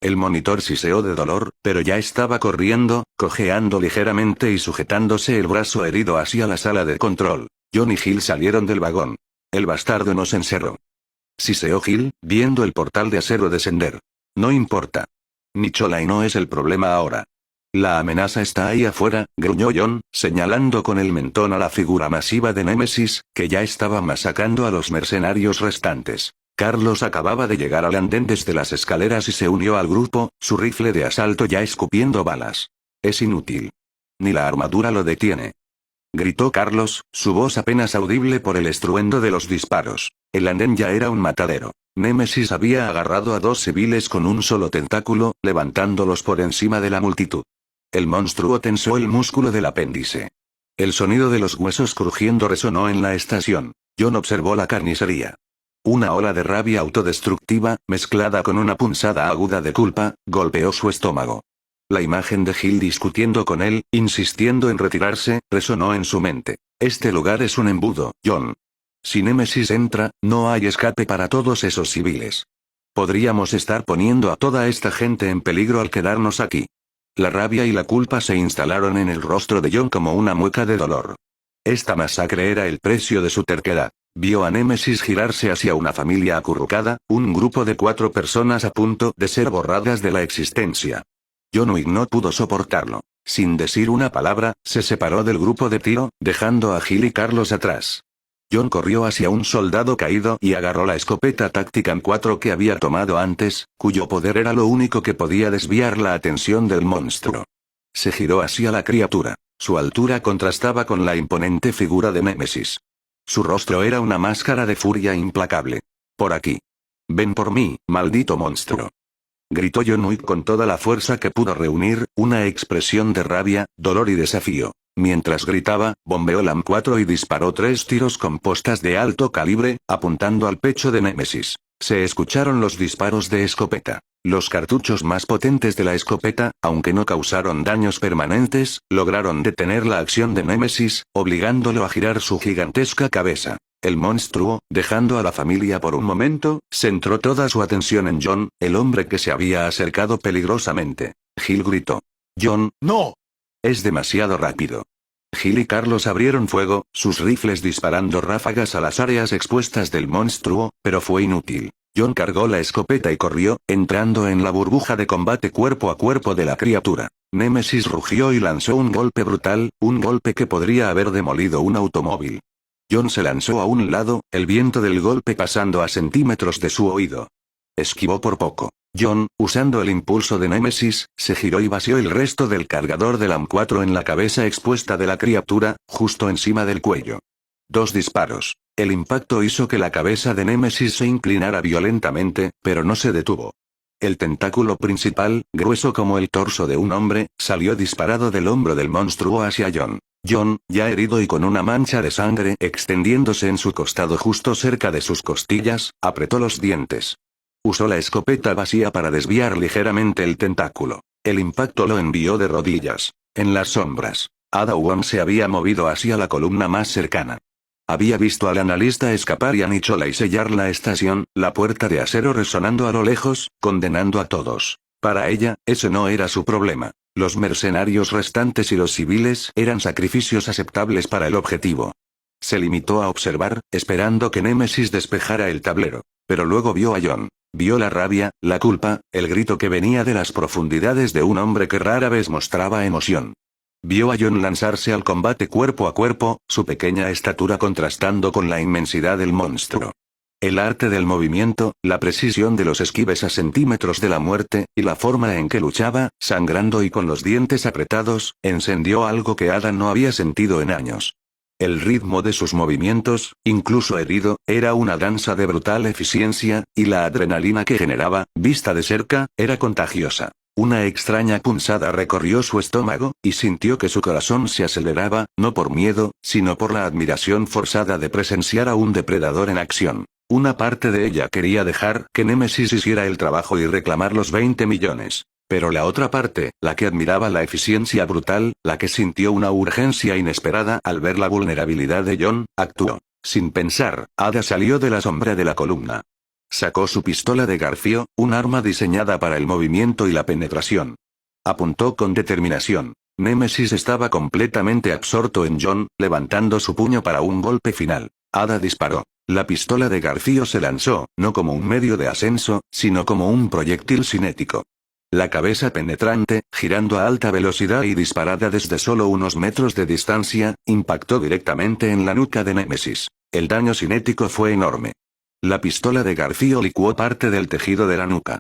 [SPEAKER 2] El monitor siseó de dolor, pero ya estaba corriendo, cojeando ligeramente y sujetándose el brazo herido hacia la sala de control. John y Gil salieron del vagón. El bastardo nos encerró. Siseó Gil, viendo el portal de acero descender. No importa. Nicholai no es el problema ahora. La amenaza está ahí afuera, gruñó John, señalando con el mentón a la figura masiva de Némesis, que ya estaba masacrando a los mercenarios restantes. Carlos acababa de llegar al andén desde las escaleras y se unió al grupo, su rifle de asalto ya escupiendo balas. Es inútil. Ni la armadura lo detiene. Gritó Carlos, su voz apenas audible por el estruendo de los disparos. El andén ya era un matadero. Némesis había agarrado a 2 civiles con un solo tentáculo, levantándolos por encima de la multitud. El monstruo tensó el músculo del apéndice. El sonido de los huesos crujiendo resonó en la estación. John observó la carnicería. Una ola de rabia autodestructiva, mezclada con una punzada aguda de culpa, golpeó su estómago. La imagen de Gil discutiendo con él, insistiendo en retirarse, resonó en su mente. Este lugar es un embudo, John. Si Némesis entra, no hay escape para todos esos civiles. Podríamos estar poniendo a toda esta gente en peligro al quedarnos aquí. La rabia y la culpa se instalaron en el rostro de John como una mueca de dolor. Esta masacre era el precio de su terquedad. Vio a Némesis girarse hacia una familia acurrucada, un grupo de 4 personas a punto de ser borradas de la existencia. John Wick no pudo soportarlo. Sin decir una palabra, se separó del grupo de tiro, dejando a Gil y Carlos atrás. John corrió hacia un soldado caído y agarró la escopeta Tactican 4 que había tomado antes, cuyo poder era lo único que podía desviar la atención del monstruo. Se giró hacia la criatura. Su altura contrastaba con la imponente figura de Némesis. Su rostro era una máscara de furia implacable. Por aquí. Ven por mí, maldito monstruo. Gritó John Wick con toda la fuerza que pudo reunir, una expresión de rabia, dolor y desafío. Mientras gritaba, bombeó la M4 y disparó 3 tiros con postas de alto calibre, apuntando al pecho de Némesis. Se escucharon los disparos de escopeta. Los cartuchos más potentes de la escopeta, aunque no causaron daños permanentes, lograron detener la acción de Némesis, obligándolo a girar su gigantesca cabeza. El monstruo, dejando a la familia por un momento, centró toda su atención en John, el hombre que se había acercado peligrosamente. Gil gritó. John, no. Es demasiado rápido. Gil y Carlos abrieron fuego, sus rifles disparando ráfagas a las áreas expuestas del monstruo, pero fue inútil. John cargó la escopeta y corrió, entrando en la burbuja de combate cuerpo a cuerpo de la criatura. Némesis rugió y lanzó un golpe brutal, un golpe que podría haber demolido un automóvil. John se lanzó a un lado, el viento del golpe pasando a centímetros de su oído. Esquivó por poco. John, usando el impulso de Némesis, se giró y vació el resto del cargador del AM4 en la cabeza expuesta de la criatura, justo encima del cuello. 2 disparos. El impacto hizo que la cabeza de Némesis se inclinara violentamente, pero no se detuvo. El tentáculo principal, grueso como el torso de un hombre, salió disparado del hombro del monstruo hacia John. John, ya herido y con una mancha de sangre extendiéndose en su costado justo cerca de sus costillas, apretó los dientes. Usó la escopeta vacía para desviar ligeramente el tentáculo. El impacto lo envió de rodillas. En las sombras, Ada Wong se había movido hacia la columna más cercana. Había visto al analista escapar y a Nicholai sellar la estación, la puerta de acero resonando a lo lejos, condenando a todos. Para ella, ese no era su problema. Los mercenarios restantes y los civiles eran sacrificios aceptables para el objetivo. Se limitó a observar, esperando que Némesis despejara el tablero. Pero luego vio a John. Vio la rabia, la culpa, el grito que venía de las profundidades de un hombre que rara vez mostraba emoción. Vio a John lanzarse al combate cuerpo a cuerpo, su pequeña estatura contrastando con la inmensidad del monstruo. El arte del movimiento, la precisión de los esquives a centímetros de la muerte, y la forma en que luchaba, sangrando y con los dientes apretados, encendió algo que Ada no había sentido en años. El ritmo de sus movimientos, incluso herido, era una danza de brutal eficiencia, y la adrenalina que generaba, vista de cerca, era contagiosa. Una extraña punzada recorrió su estómago, y sintió que su corazón se aceleraba, no por miedo, sino por la admiración forzada de presenciar a un depredador en acción. Una parte de ella quería dejar que Némesis hiciera el trabajo y reclamar los 20 millones. Pero la otra parte, la que admiraba la eficiencia brutal, la que sintió una urgencia inesperada al ver la vulnerabilidad de John, actuó. Sin pensar, Ada salió de la sombra de la columna. Sacó su pistola de garfio, un arma diseñada para el movimiento y la penetración. Apuntó con determinación. Némesis estaba completamente absorto en John, levantando su puño para un golpe final. Ada disparó. La pistola de garfio se lanzó, no como un medio de ascenso, sino como un proyectil cinético. La cabeza penetrante, girando a alta velocidad y disparada desde solo unos metros de distancia, impactó directamente en la nuca de Némesis. El daño cinético fue enorme. La pistola de garfio licuó parte del tejido de la nuca.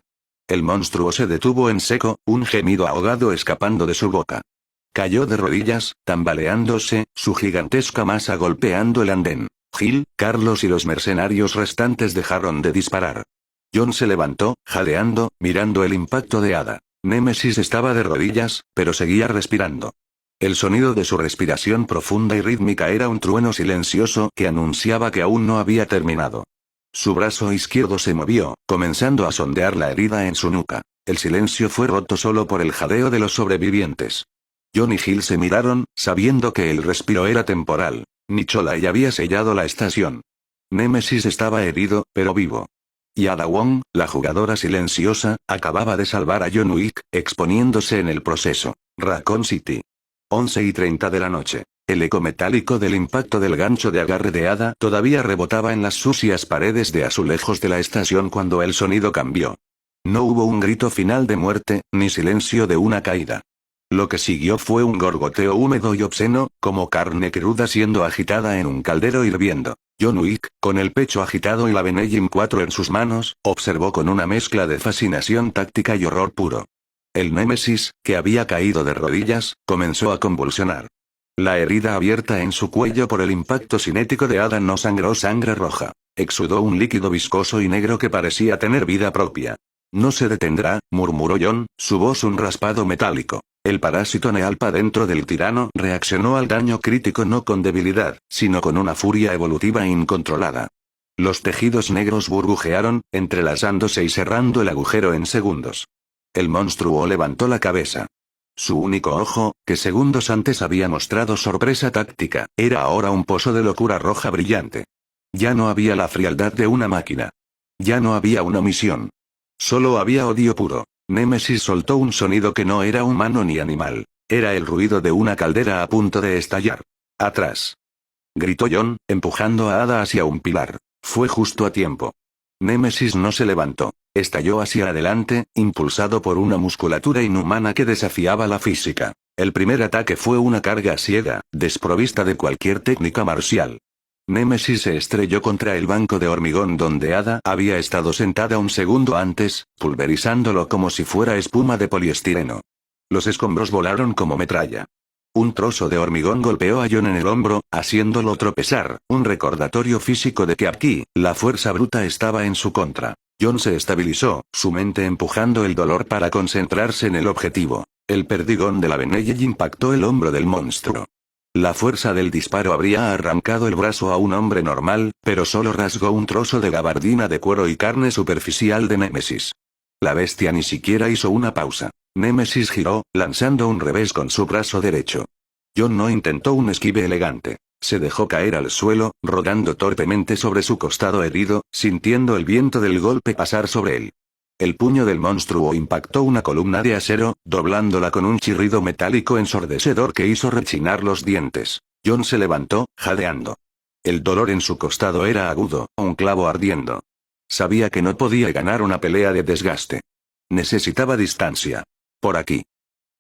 [SPEAKER 2] El monstruo se detuvo en seco, un gemido ahogado escapando de su boca. Cayó de rodillas, tambaleándose, su gigantesca masa golpeando el andén. Gil, Carlos y los mercenarios restantes dejaron de disparar. John se levantó, jadeando, mirando el impacto de Ada. Némesis estaba de rodillas, pero seguía respirando. El sonido de su respiración profunda y rítmica era un trueno silencioso que anunciaba que aún no había terminado. Su brazo izquierdo se movió, comenzando a sondear la herida en su nuca. El silencio fue roto solo por el jadeo de los sobrevivientes. John y Gil se miraron, sabiendo que el respiro era temporal. Nicholai había sellado la estación. Némesis estaba herido, pero vivo. Y Ada Wong, la jugadora silenciosa, acababa de salvar a John Wick, exponiéndose en el proceso. Raccoon City. 11:30 de la noche. El eco metálico del impacto del gancho de agarre de Ada todavía rebotaba en las sucias paredes de azulejos de la estación cuando el sonido cambió. No hubo un grito final de muerte, ni silencio de una caída. Lo que siguió fue un gorgoteo húmedo y obsceno, como carne cruda siendo agitada en un caldero hirviendo. John Wick, con el pecho agitado y la Benellim 4 en sus manos, observó con una mezcla de fascinación táctica y horror puro. El Némesis, que había caído de rodillas, comenzó a convulsionar. La herida abierta en su cuello por el impacto cinético de Ada no sangró sangre roja. Exudó un líquido viscoso y negro que parecía tener vida propia. No se detendrá, murmuró John, su voz un raspado metálico. El parásito Nealpa dentro del tirano reaccionó al daño crítico no con debilidad, sino con una furia evolutiva incontrolada. Los tejidos negros burbujearon, entrelazándose y cerrando el agujero en segundos. El monstruo levantó la cabeza. Su único ojo, que segundos antes había mostrado sorpresa táctica, era ahora un pozo de locura roja brillante. Ya no había la frialdad de una máquina. Ya no había una misión. Solo había odio puro. Némesis soltó un sonido que no era humano ni animal. Era el ruido de una caldera a punto de estallar. ¡Atrás! Gritó John, empujando a Ada hacia un pilar. Fue justo a tiempo. Némesis no se levantó. Estalló hacia adelante, impulsado por una musculatura inhumana que desafiaba la física. El primer ataque fue una carga ciega, desprovista de cualquier técnica marcial. Némesis se estrelló contra el banco de hormigón donde Ada había estado sentada un segundo antes, pulverizándolo como si fuera espuma de poliestireno. Los escombros volaron como metralla. Un trozo de hormigón golpeó a John en el hombro, haciéndolo tropezar, un recordatorio físico de que aquí, la fuerza bruta estaba en su contra. John se estabilizó, su mente empujando el dolor para concentrarse en el objetivo. El perdigón de la Benelli impactó el hombro del monstruo. La fuerza del disparo habría arrancado el brazo a un hombre normal, pero solo rasgó un trozo de gabardina de cuero y carne superficial de Némesis. La bestia ni siquiera hizo una pausa. Némesis giró, lanzando un revés con su brazo derecho. John no intentó un esquive elegante. Se dejó caer al suelo, rodando torpemente sobre su costado herido, sintiendo el viento del golpe pasar sobre él. El puño del monstruo impactó una columna de acero, doblándola con un chirrido metálico ensordecedor que hizo rechinar los dientes. John se levantó, jadeando. El dolor en su costado era agudo, un clavo ardiendo. Sabía que no podía ganar una pelea de desgaste. Necesitaba distancia. Por aquí.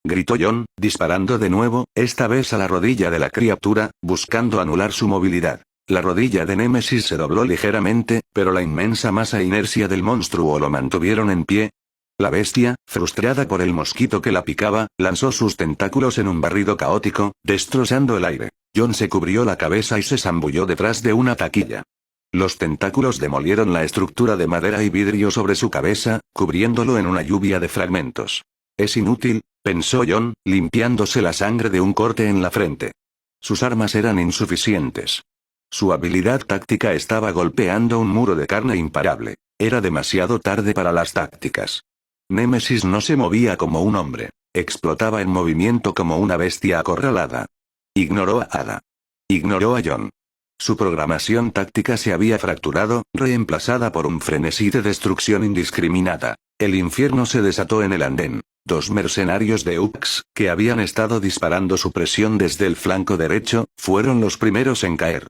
[SPEAKER 2] Gritó John, disparando de nuevo, esta vez a la rodilla de la criatura, buscando anular su movilidad. La rodilla de Némesis se dobló ligeramente, pero la inmensa masa e inercia del monstruo lo mantuvieron en pie. La bestia, frustrada por el mosquito que la picaba, lanzó sus tentáculos en un barrido caótico, destrozando el aire. John se cubrió la cabeza y se zambulló detrás de una taquilla. Los tentáculos demolieron la estructura de madera y vidrio sobre su cabeza, cubriéndolo en una lluvia de fragmentos. Es inútil, pensó John, limpiándose la sangre de un corte en la frente. Sus armas eran insuficientes. Su habilidad táctica estaba golpeando un muro de carne imparable. Era demasiado tarde para las tácticas. Némesis no se movía como un hombre. Explotaba en movimiento como una bestia acorralada. Ignoró a Ada. Ignoró a John. Su programación táctica se había fracturado, reemplazada por un frenesí de destrucción indiscriminada. El infierno se desató en el andén. 2 mercenarios de UX, que habían estado disparando su presión desde el flanco derecho, fueron los primeros en caer.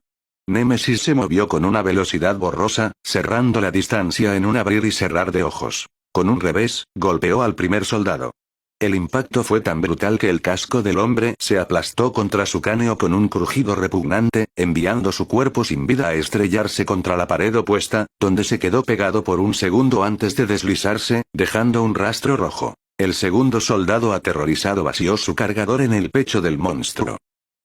[SPEAKER 2] Némesis se movió con una velocidad borrosa, cerrando la distancia en un abrir y cerrar de ojos. Con un revés, golpeó al primer soldado. El impacto fue tan brutal que el casco del hombre se aplastó contra su cráneo con un crujido repugnante, enviando su cuerpo sin vida a estrellarse contra la pared opuesta, donde se quedó pegado por un segundo antes de deslizarse, dejando un rastro rojo. El segundo soldado aterrorizado vació su cargador en el pecho del monstruo.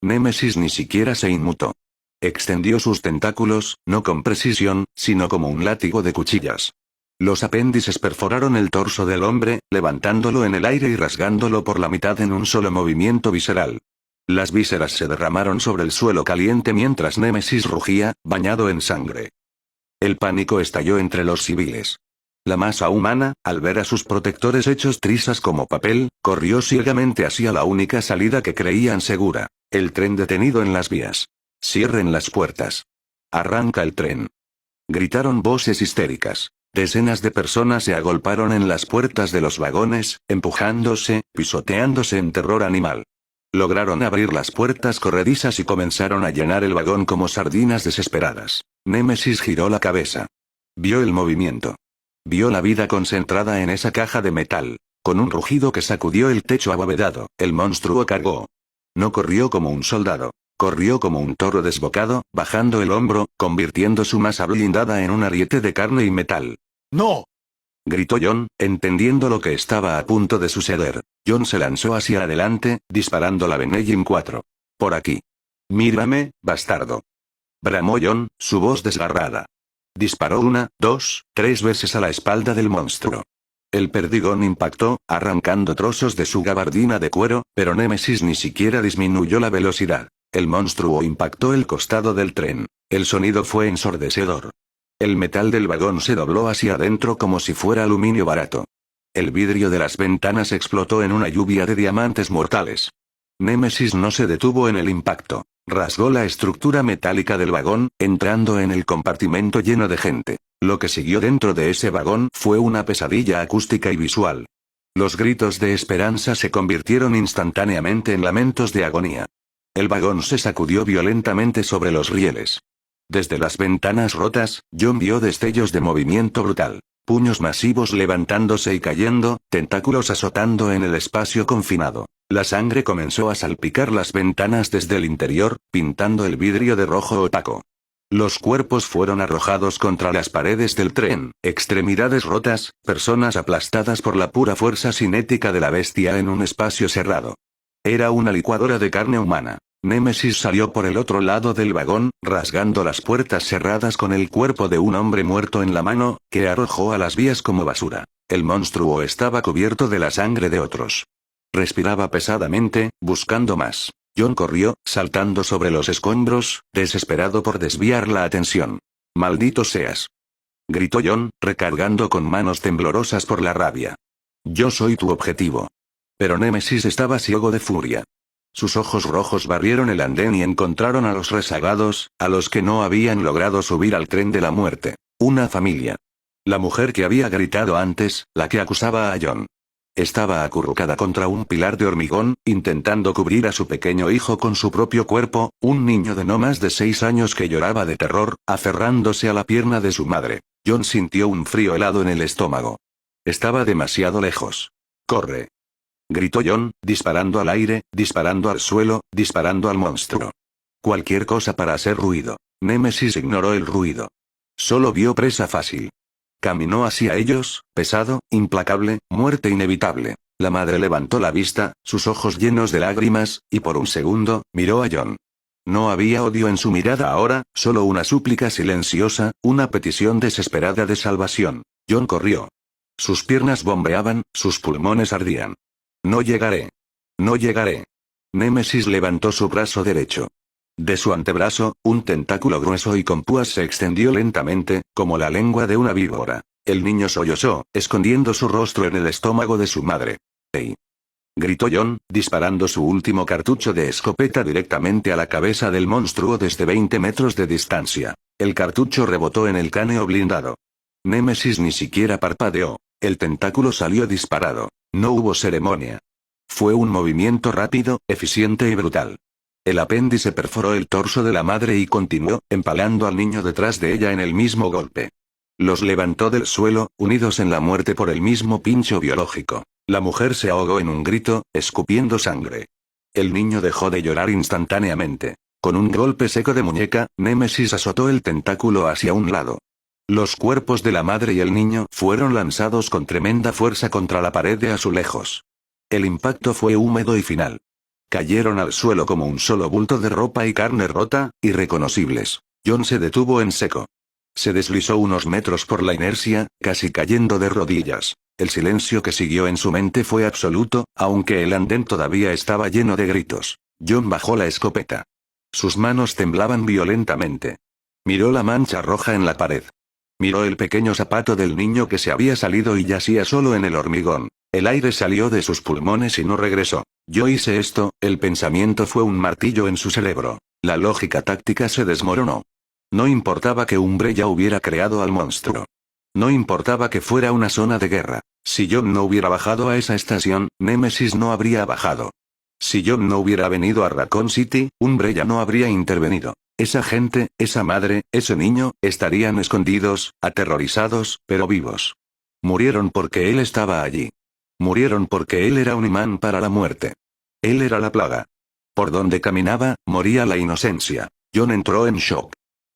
[SPEAKER 2] Némesis ni siquiera se inmutó. Extendió sus tentáculos, no con precisión, sino como un látigo de cuchillas. Los apéndices perforaron el torso del hombre, levantándolo en el aire y rasgándolo por la mitad en un solo movimiento visceral. Las vísceras se derramaron sobre el suelo caliente mientras Némesis rugía, bañado en sangre. El pánico estalló entre los civiles. La masa humana, al ver a sus protectores hechos trizas como papel, corrió ciegamente hacia la única salida que creían segura: el tren detenido en las vías. «Cierren las puertas. Arranca el tren», gritaron voces histéricas. Decenas de personas se agolparon en las puertas de los vagones, empujándose, pisoteándose en terror animal. Lograron abrir las puertas corredizas y comenzaron a llenar el vagón como sardinas desesperadas. Némesis giró la cabeza. Vio el movimiento. Vio la vida concentrada en esa caja de metal. Con un rugido que sacudió el techo abovedado, el monstruo cargó. No corrió como un soldado. Corrió como un toro desbocado, bajando el hombro, convirtiendo su masa blindada en un ariete de carne y metal.
[SPEAKER 3] ¡No!,
[SPEAKER 2] gritó John, entendiendo lo que estaba a punto de suceder. John se lanzó hacia adelante, disparando la Benelli 4. «Por aquí. Mírame, bastardo», bramó John, su voz desgarrada. Disparó 1, 2, 3 veces a la espalda del monstruo. El perdigón impactó, arrancando trozos de su gabardina de cuero, pero Némesis ni siquiera disminuyó la velocidad. El monstruo impactó el costado del tren. El sonido fue ensordecedor. El metal del vagón se dobló hacia adentro como si fuera aluminio barato. El vidrio de las ventanas explotó en una lluvia de diamantes mortales. Némesis no se detuvo en el impacto. Rasgó la estructura metálica del vagón, entrando en el compartimento lleno de gente. Lo que siguió dentro de ese vagón fue una pesadilla acústica y visual. Los gritos de esperanza se convirtieron instantáneamente en lamentos de agonía. El vagón se sacudió violentamente sobre los rieles. Desde las ventanas rotas, John vio destellos de movimiento brutal. Puños masivos levantándose y cayendo, tentáculos azotando en el espacio confinado. La sangre comenzó a salpicar las ventanas desde el interior, pintando el vidrio de rojo opaco. Los cuerpos fueron arrojados contra las paredes del tren, extremidades rotas, personas aplastadas por la pura fuerza cinética de la bestia en un espacio cerrado. Era una licuadora de carne humana. Némesis salió por el otro lado del vagón, rasgando las puertas cerradas con el cuerpo de un hombre muerto en la mano, que arrojó a las vías como basura. El monstruo estaba cubierto de la sangre de otros. Respiraba pesadamente, buscando más. John corrió, saltando sobre los escombros, desesperado por desviar la atención. «¡Maldito seas!», gritó John, recargando con manos temblorosas por la rabia. «Yo soy tu objetivo». Pero Némesis estaba ciego de furia. Sus ojos rojos barrieron el andén y encontraron a los rezagados, a los que no habían logrado subir al tren de la muerte. Una familia. La mujer que había gritado antes, la que acusaba a John. Estaba acurrucada contra un pilar de hormigón, intentando cubrir a su pequeño hijo con su propio cuerpo, un niño de no más de 6 años que lloraba de terror, aferrándose a la pierna de su madre. John sintió un frío helado en el estómago. Estaba demasiado lejos. «¡Corre!», gritó John, disparando al aire, disparando al suelo, disparando al monstruo. Cualquier cosa para hacer ruido. Némesis ignoró el ruido. Solo vio presa fácil. Caminó hacia ellos, pesado, implacable, muerte inevitable. La madre levantó la vista, sus ojos llenos de lágrimas, y por un segundo, miró a John. No había odio en su mirada ahora, solo una súplica silenciosa, una petición desesperada de salvación. John corrió. Sus piernas bombeaban, sus pulmones ardían. «No llegaré. No llegaré». Némesis levantó su brazo derecho. De su antebrazo, un tentáculo grueso y con púas se extendió lentamente, como la lengua de una víbora. El niño sollozó, escondiendo su rostro en el estómago de su madre. «¡Ey!», gritó John, disparando su último cartucho de escopeta directamente a la cabeza del monstruo desde 20 metros de distancia. El cartucho rebotó en el cráneo blindado. Némesis ni siquiera parpadeó. El tentáculo salió disparado. No hubo ceremonia. Fue un movimiento rápido, eficiente y brutal. El apéndice perforó el torso de la madre y continuó, empalando al niño detrás de ella en el mismo golpe. Los levantó del suelo, unidos en la muerte por el mismo pincho biológico. La mujer se ahogó en un grito, escupiendo sangre. El niño dejó de llorar instantáneamente. Con un golpe seco de muñeca, Némesis azotó el tentáculo hacia un lado. Los cuerpos de la madre y el niño fueron lanzados con tremenda fuerza contra la pared de azulejos. El impacto fue húmedo y final. Cayeron al suelo como un solo bulto de ropa y carne rota, irreconocibles. John se detuvo en seco. Se deslizó unos metros por la inercia, casi cayendo de rodillas. El silencio que siguió en su mente fue absoluto, aunque el andén todavía estaba lleno de gritos. John bajó la escopeta. Sus manos temblaban violentamente. Miró la mancha roja en la pared. Miró el pequeño zapato del niño que se había salido y yacía solo en el hormigón. El aire salió de sus pulmones y no regresó. Yo hice esto, el pensamiento fue un martillo en su cerebro. La lógica táctica se desmoronó. No importaba que Umbrella hubiera creado al monstruo. No importaba que fuera una zona de guerra. Si John no hubiera bajado a esa estación, Némesis no habría bajado. Si John no hubiera venido a Raccoon City, Umbrella no habría intervenido. Esa gente, esa madre, ese niño, estarían escondidos, aterrorizados, pero vivos. Murieron porque él estaba allí. Murieron porque él era un imán para la muerte. Él era la plaga. Por donde caminaba, moría la inocencia. John entró en shock.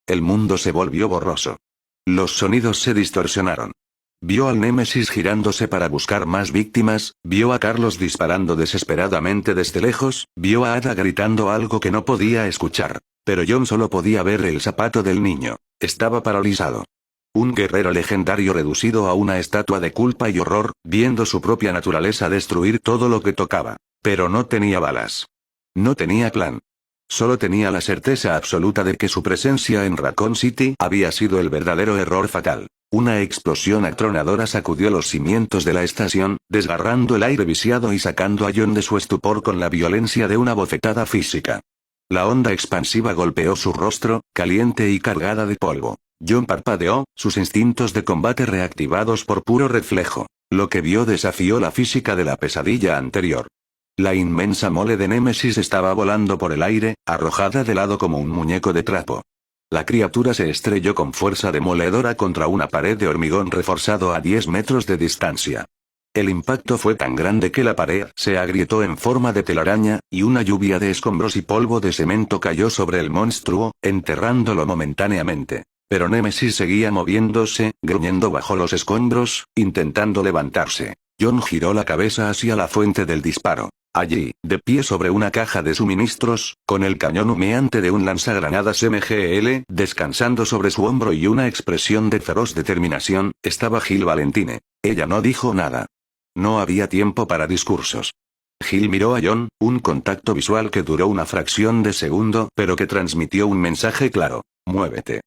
[SPEAKER 2] El mundo se volvió borroso. Los sonidos se distorsionaron. Vio al Némesis girándose para buscar más víctimas, vio a Carlos disparando desesperadamente desde lejos, vio a Ada gritando algo que no podía escuchar. Pero John solo podía ver el zapato del niño. Estaba paralizado. Un guerrero legendario reducido a una estatua de culpa y horror, viendo su propia naturaleza destruir todo lo que tocaba. Pero no tenía balas. No tenía plan. Solo tenía la certeza absoluta de que su presencia en Raccoon City había sido el verdadero error fatal. Una explosión atronadora sacudió los cimientos de la estación, desgarrando el aire viciado y sacando a John de su estupor con la violencia de una bofetada física. La onda expansiva golpeó su rostro, caliente y cargada de polvo. John parpadeó, sus instintos de combate reactivados por puro reflejo. Lo que vio desafió la física de la pesadilla anterior. La inmensa mole de Némesis estaba volando por el aire, arrojada de lado como un muñeco de trapo. La criatura se estrelló con fuerza demoledora contra una pared de hormigón reforzado a 10 metros de distancia. El impacto fue tan grande que la pared se agrietó en forma de telaraña, y una lluvia de escombros y polvo de cemento cayó sobre el monstruo, enterrándolo momentáneamente. Pero Némesis seguía moviéndose, gruñendo bajo los escombros, intentando levantarse. John giró la cabeza hacia la fuente del disparo. Allí, de pie sobre una caja de suministros, con el cañón humeante de un lanzagranadas MGL descansando sobre su hombro y una expresión de feroz determinación, estaba Jill Valentine. Ella no dijo nada. No había tiempo para discursos. Jill miró a John, un contacto visual que duró una fracción de segundo, pero que transmitió un mensaje claro: muévete.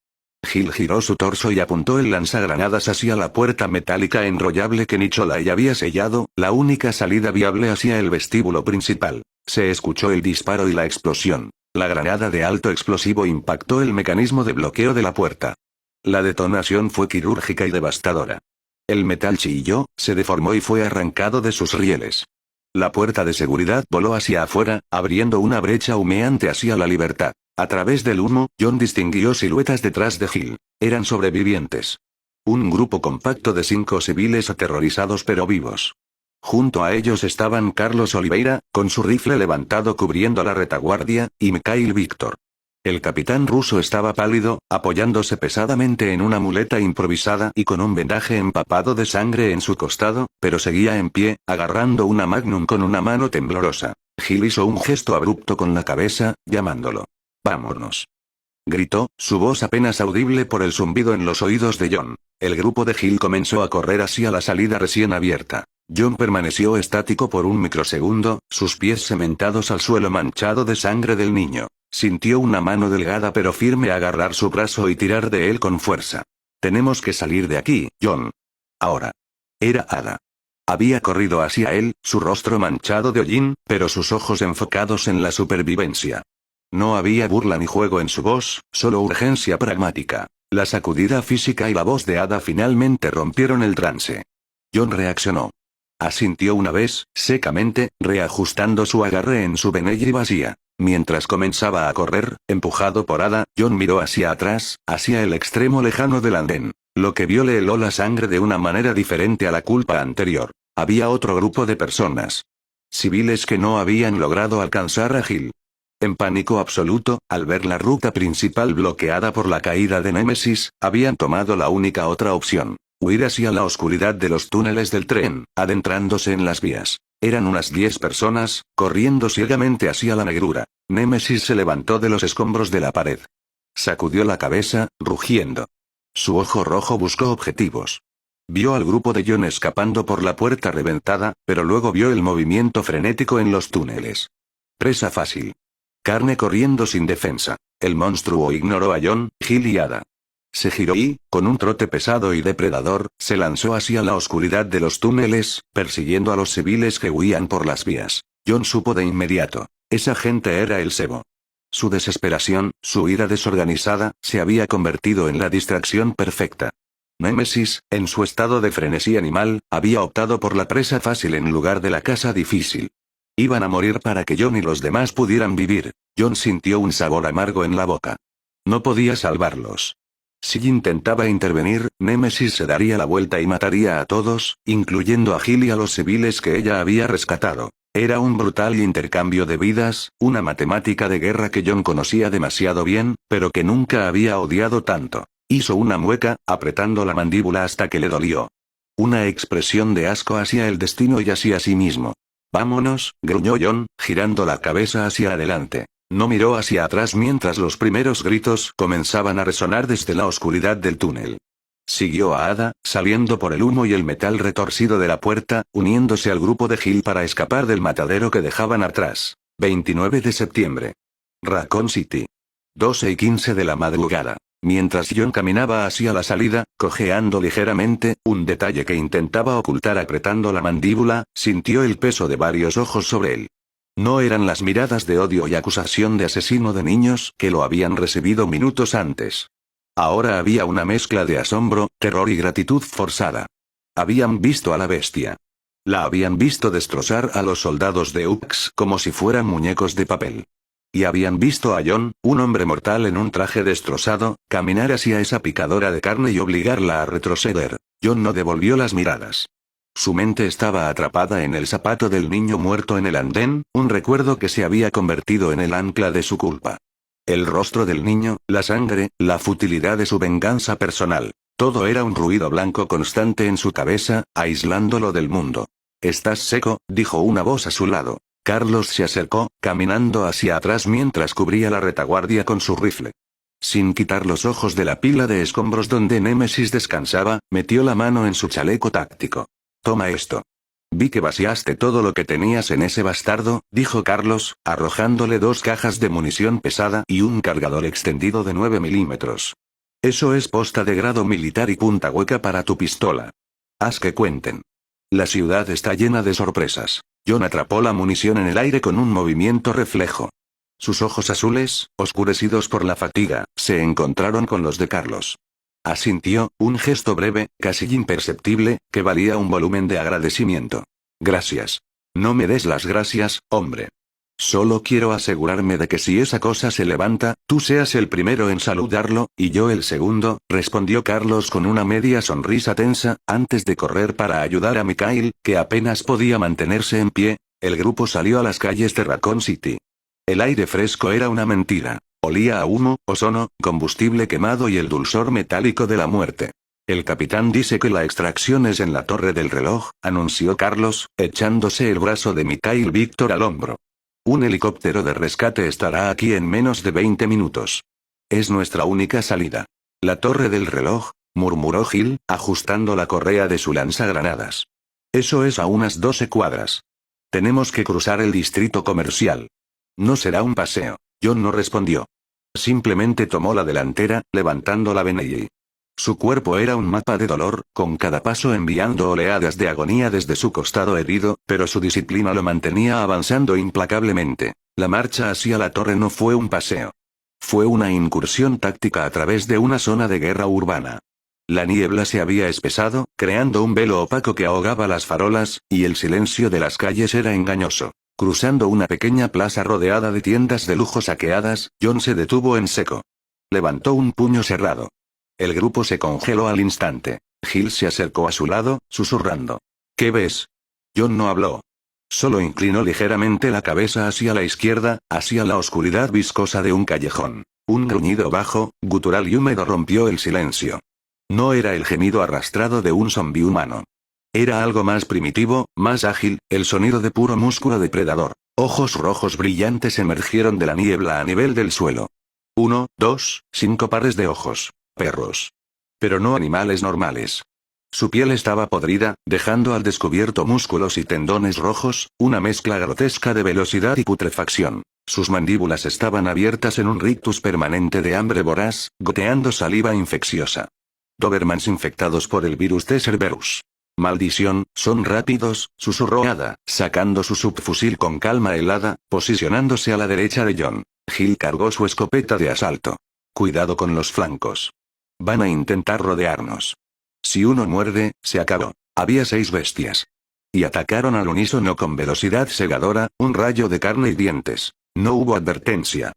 [SPEAKER 2] Jill giró su torso y apuntó el lanzagranadas hacia la puerta metálica enrollable que Nicholai había sellado, la única salida viable hacia el vestíbulo principal. Se escuchó el disparo y la explosión. La granada de alto explosivo impactó el mecanismo de bloqueo de la puerta. La detonación fue quirúrgica y devastadora. El metal chilló, se deformó y fue arrancado de sus rieles. La puerta de seguridad voló hacia afuera, abriendo una brecha humeante hacia la libertad. A través del humo, John distinguió siluetas detrás de Jill. Eran sobrevivientes. Un grupo compacto de 5 civiles aterrorizados pero vivos. Junto a ellos estaban Carlos Oliveira, con su rifle levantado cubriendo la retaguardia, y Mikhail Víctor. El capitán ruso estaba pálido, apoyándose pesadamente en una muleta improvisada y con un vendaje empapado de sangre en su costado, pero seguía en pie, agarrando una Magnum con una mano temblorosa. Jill hizo un gesto abrupto con la cabeza, llamándolo. «Vámonos», gritó, su voz apenas audible por el zumbido en los oídos de John. El grupo de Jill comenzó a correr hacia la salida recién abierta. John permaneció estático por un microsegundo, sus pies cementados al suelo manchado de sangre del niño. Sintió una mano delgada pero firme agarrar su brazo y tirar de él con fuerza. «Tenemos que salir de aquí, John. Ahora». Era Ada. Había corrido hacia él, su rostro manchado de hollín, pero sus ojos enfocados en la supervivencia. No había burla ni juego en su voz, solo urgencia pragmática. La sacudida física y la voz de Ada finalmente rompieron el trance. John reaccionó. Asintió una vez, secamente, reajustando su agarre en su Benelli vacía. Mientras comenzaba a correr, empujado por Ada, John miró hacia atrás, hacia el extremo lejano del andén. Lo que vio le heló la sangre de una manera diferente a la culpa anterior. Había otro grupo de personas. Civiles que no habían logrado alcanzar a Gil. En pánico absoluto, al ver la ruta principal bloqueada por la caída de Némesis, habían tomado la única otra opción. Huir hacia la oscuridad de los túneles del tren, adentrándose en las vías. Eran unas 10 personas, corriendo ciegamente hacia la negrura. Némesis se levantó de los escombros de la pared. Sacudió la cabeza, rugiendo. Su ojo rojo buscó objetivos. Vio al grupo de John escapando por la puerta reventada, pero luego vio el movimiento frenético en los túneles. Presa fácil. Carne corriendo sin defensa. El monstruo ignoró a John, Gil y Ada. Se giró y, con un trote pesado y depredador, se lanzó hacia la oscuridad de los túneles, persiguiendo a los civiles que huían por las vías. John supo de inmediato. Esa gente era el cebo. Su desesperación, su ira desorganizada, se había convertido en la distracción perfecta. Némesis, en su estado de frenesí animal, había optado por la presa fácil en lugar de la casa difícil. Iban a morir para que John y los demás pudieran vivir. John sintió un sabor amargo en la boca. No podía salvarlos. Si intentaba intervenir, Némesis se daría la vuelta y mataría a todos, incluyendo a Gil y a los civiles que ella había rescatado. Era un brutal intercambio de vidas, una matemática de guerra que John conocía demasiado bien, pero que nunca había odiado tanto. Hizo una mueca, apretando la mandíbula hasta que le dolió. Una expresión de asco hacia el destino y hacia sí mismo. Vámonos, gruñó John, girando la cabeza hacia adelante. No miró hacia atrás mientras los primeros gritos comenzaban a resonar desde la oscuridad del túnel. Siguió a Ada, saliendo por el humo y el metal retorcido de la puerta, uniéndose al grupo de Gil para escapar del matadero que dejaban atrás. 29 de septiembre. Raccoon City. 12:15 de la madrugada. Mientras John caminaba hacia la salida, cojeando ligeramente, un detalle que intentaba ocultar apretando la mandíbula, sintió el peso de varios ojos sobre él. No eran las miradas de odio y acusación de asesino de niños que lo habían recibido minutos antes. Ahora había una mezcla de asombro, terror y gratitud forzada. Habían visto a la bestia. La habían visto destrozar a los soldados de Ux como si fueran muñecos de papel. Y habían visto a John, un hombre mortal en un traje destrozado, caminar hacia esa picadora de carne y obligarla a retroceder. John no devolvió las miradas. Su mente estaba atrapada en el zapato del niño muerto en el andén, un recuerdo que se había convertido en el ancla de su culpa. El rostro del niño, la sangre, la futilidad de su venganza personal. Todo era un ruido blanco constante en su cabeza, aislándolo del mundo. «Estás seco», dijo una voz a su lado. Carlos se acercó, caminando hacia atrás mientras cubría la retaguardia con su rifle. Sin quitar los ojos de la pila de escombros donde Némesis descansaba, metió la mano en su chaleco táctico. «Toma esto». «Vi que vaciaste todo lo que tenías en ese bastardo», dijo Carlos, arrojándole 2 cajas de munición pesada y un cargador extendido de 9 milímetros. «Eso es posta de grado militar y punta hueca para tu pistola. Haz que cuenten. La ciudad está llena de sorpresas». John atrapó la munición en el aire con un movimiento reflejo. Sus ojos azules, oscurecidos por la fatiga, se encontraron con los de Carlos. Asintió, un gesto breve, casi imperceptible, que valía un volumen de agradecimiento. «Gracias. No me des las gracias, hombre. Solo quiero asegurarme de que si esa cosa se levanta, tú seas el primero en saludarlo, y yo el segundo», respondió Carlos con una media sonrisa tensa, antes de correr para ayudar a Mikhail, que apenas podía mantenerse en pie. El grupo salió a las calles de Raccoon City. El aire fresco era una mentira. Olía a humo, ozono, combustible quemado y el dulzor metálico de la muerte. «El capitán dice que la extracción es en la torre del reloj», anunció Carlos, echándose el brazo de Mikhail Víctor al hombro. «Un helicóptero de rescate estará aquí en menos de 20 minutos. Es nuestra única salida». «La torre del reloj», murmuró Gil, ajustando la correa de su lanzagranadas. «Eso es a unas 12 cuadras. Tenemos que cruzar el distrito comercial». «No será un paseo». John no respondió. Simplemente tomó la delantera, levantando la Benelli. Su cuerpo era un mapa de dolor, con cada paso enviando oleadas de agonía desde su costado herido, pero su disciplina lo mantenía avanzando implacablemente. La marcha hacia la torre no fue un paseo. Fue una incursión táctica a través de una zona de guerra urbana. La niebla se había espesado, creando un velo opaco que ahogaba las farolas, y el silencio de las calles era engañoso. Cruzando una pequeña plaza rodeada de tiendas de lujo saqueadas, John se detuvo en seco. Levantó un puño cerrado. El grupo se congeló al instante. Gil se acercó a su lado, susurrando. ¿Qué ves? John no habló. Solo inclinó ligeramente la cabeza hacia la izquierda, hacia la oscuridad viscosa de un callejón. Un gruñido bajo, gutural y húmedo rompió el silencio. No era el gemido arrastrado de un zombi humano. Era algo más primitivo, más ágil, el sonido de puro músculo depredador. Ojos rojos brillantes emergieron de la niebla a nivel del suelo. 1, 2, 5 pares de ojos. Perros. Pero no animales normales. Su piel estaba podrida, dejando al descubierto músculos y tendones rojos, una mezcla grotesca de velocidad y putrefacción. Sus mandíbulas estaban abiertas en un rictus permanente de hambre voraz, goteando saliva infecciosa. Dobermans infectados por el virus de Cerberus. Maldición, son rápidos, susurró Ada, sacando su subfusil con calma helada, posicionándose a la derecha de John. Gil cargó su escopeta de asalto. Cuidado con los flancos. Van a intentar rodearnos. Si uno muerde, se acabó. Había 6 bestias. Y atacaron al unísono con velocidad cegadora, un rayo de carne y dientes. No hubo advertencia.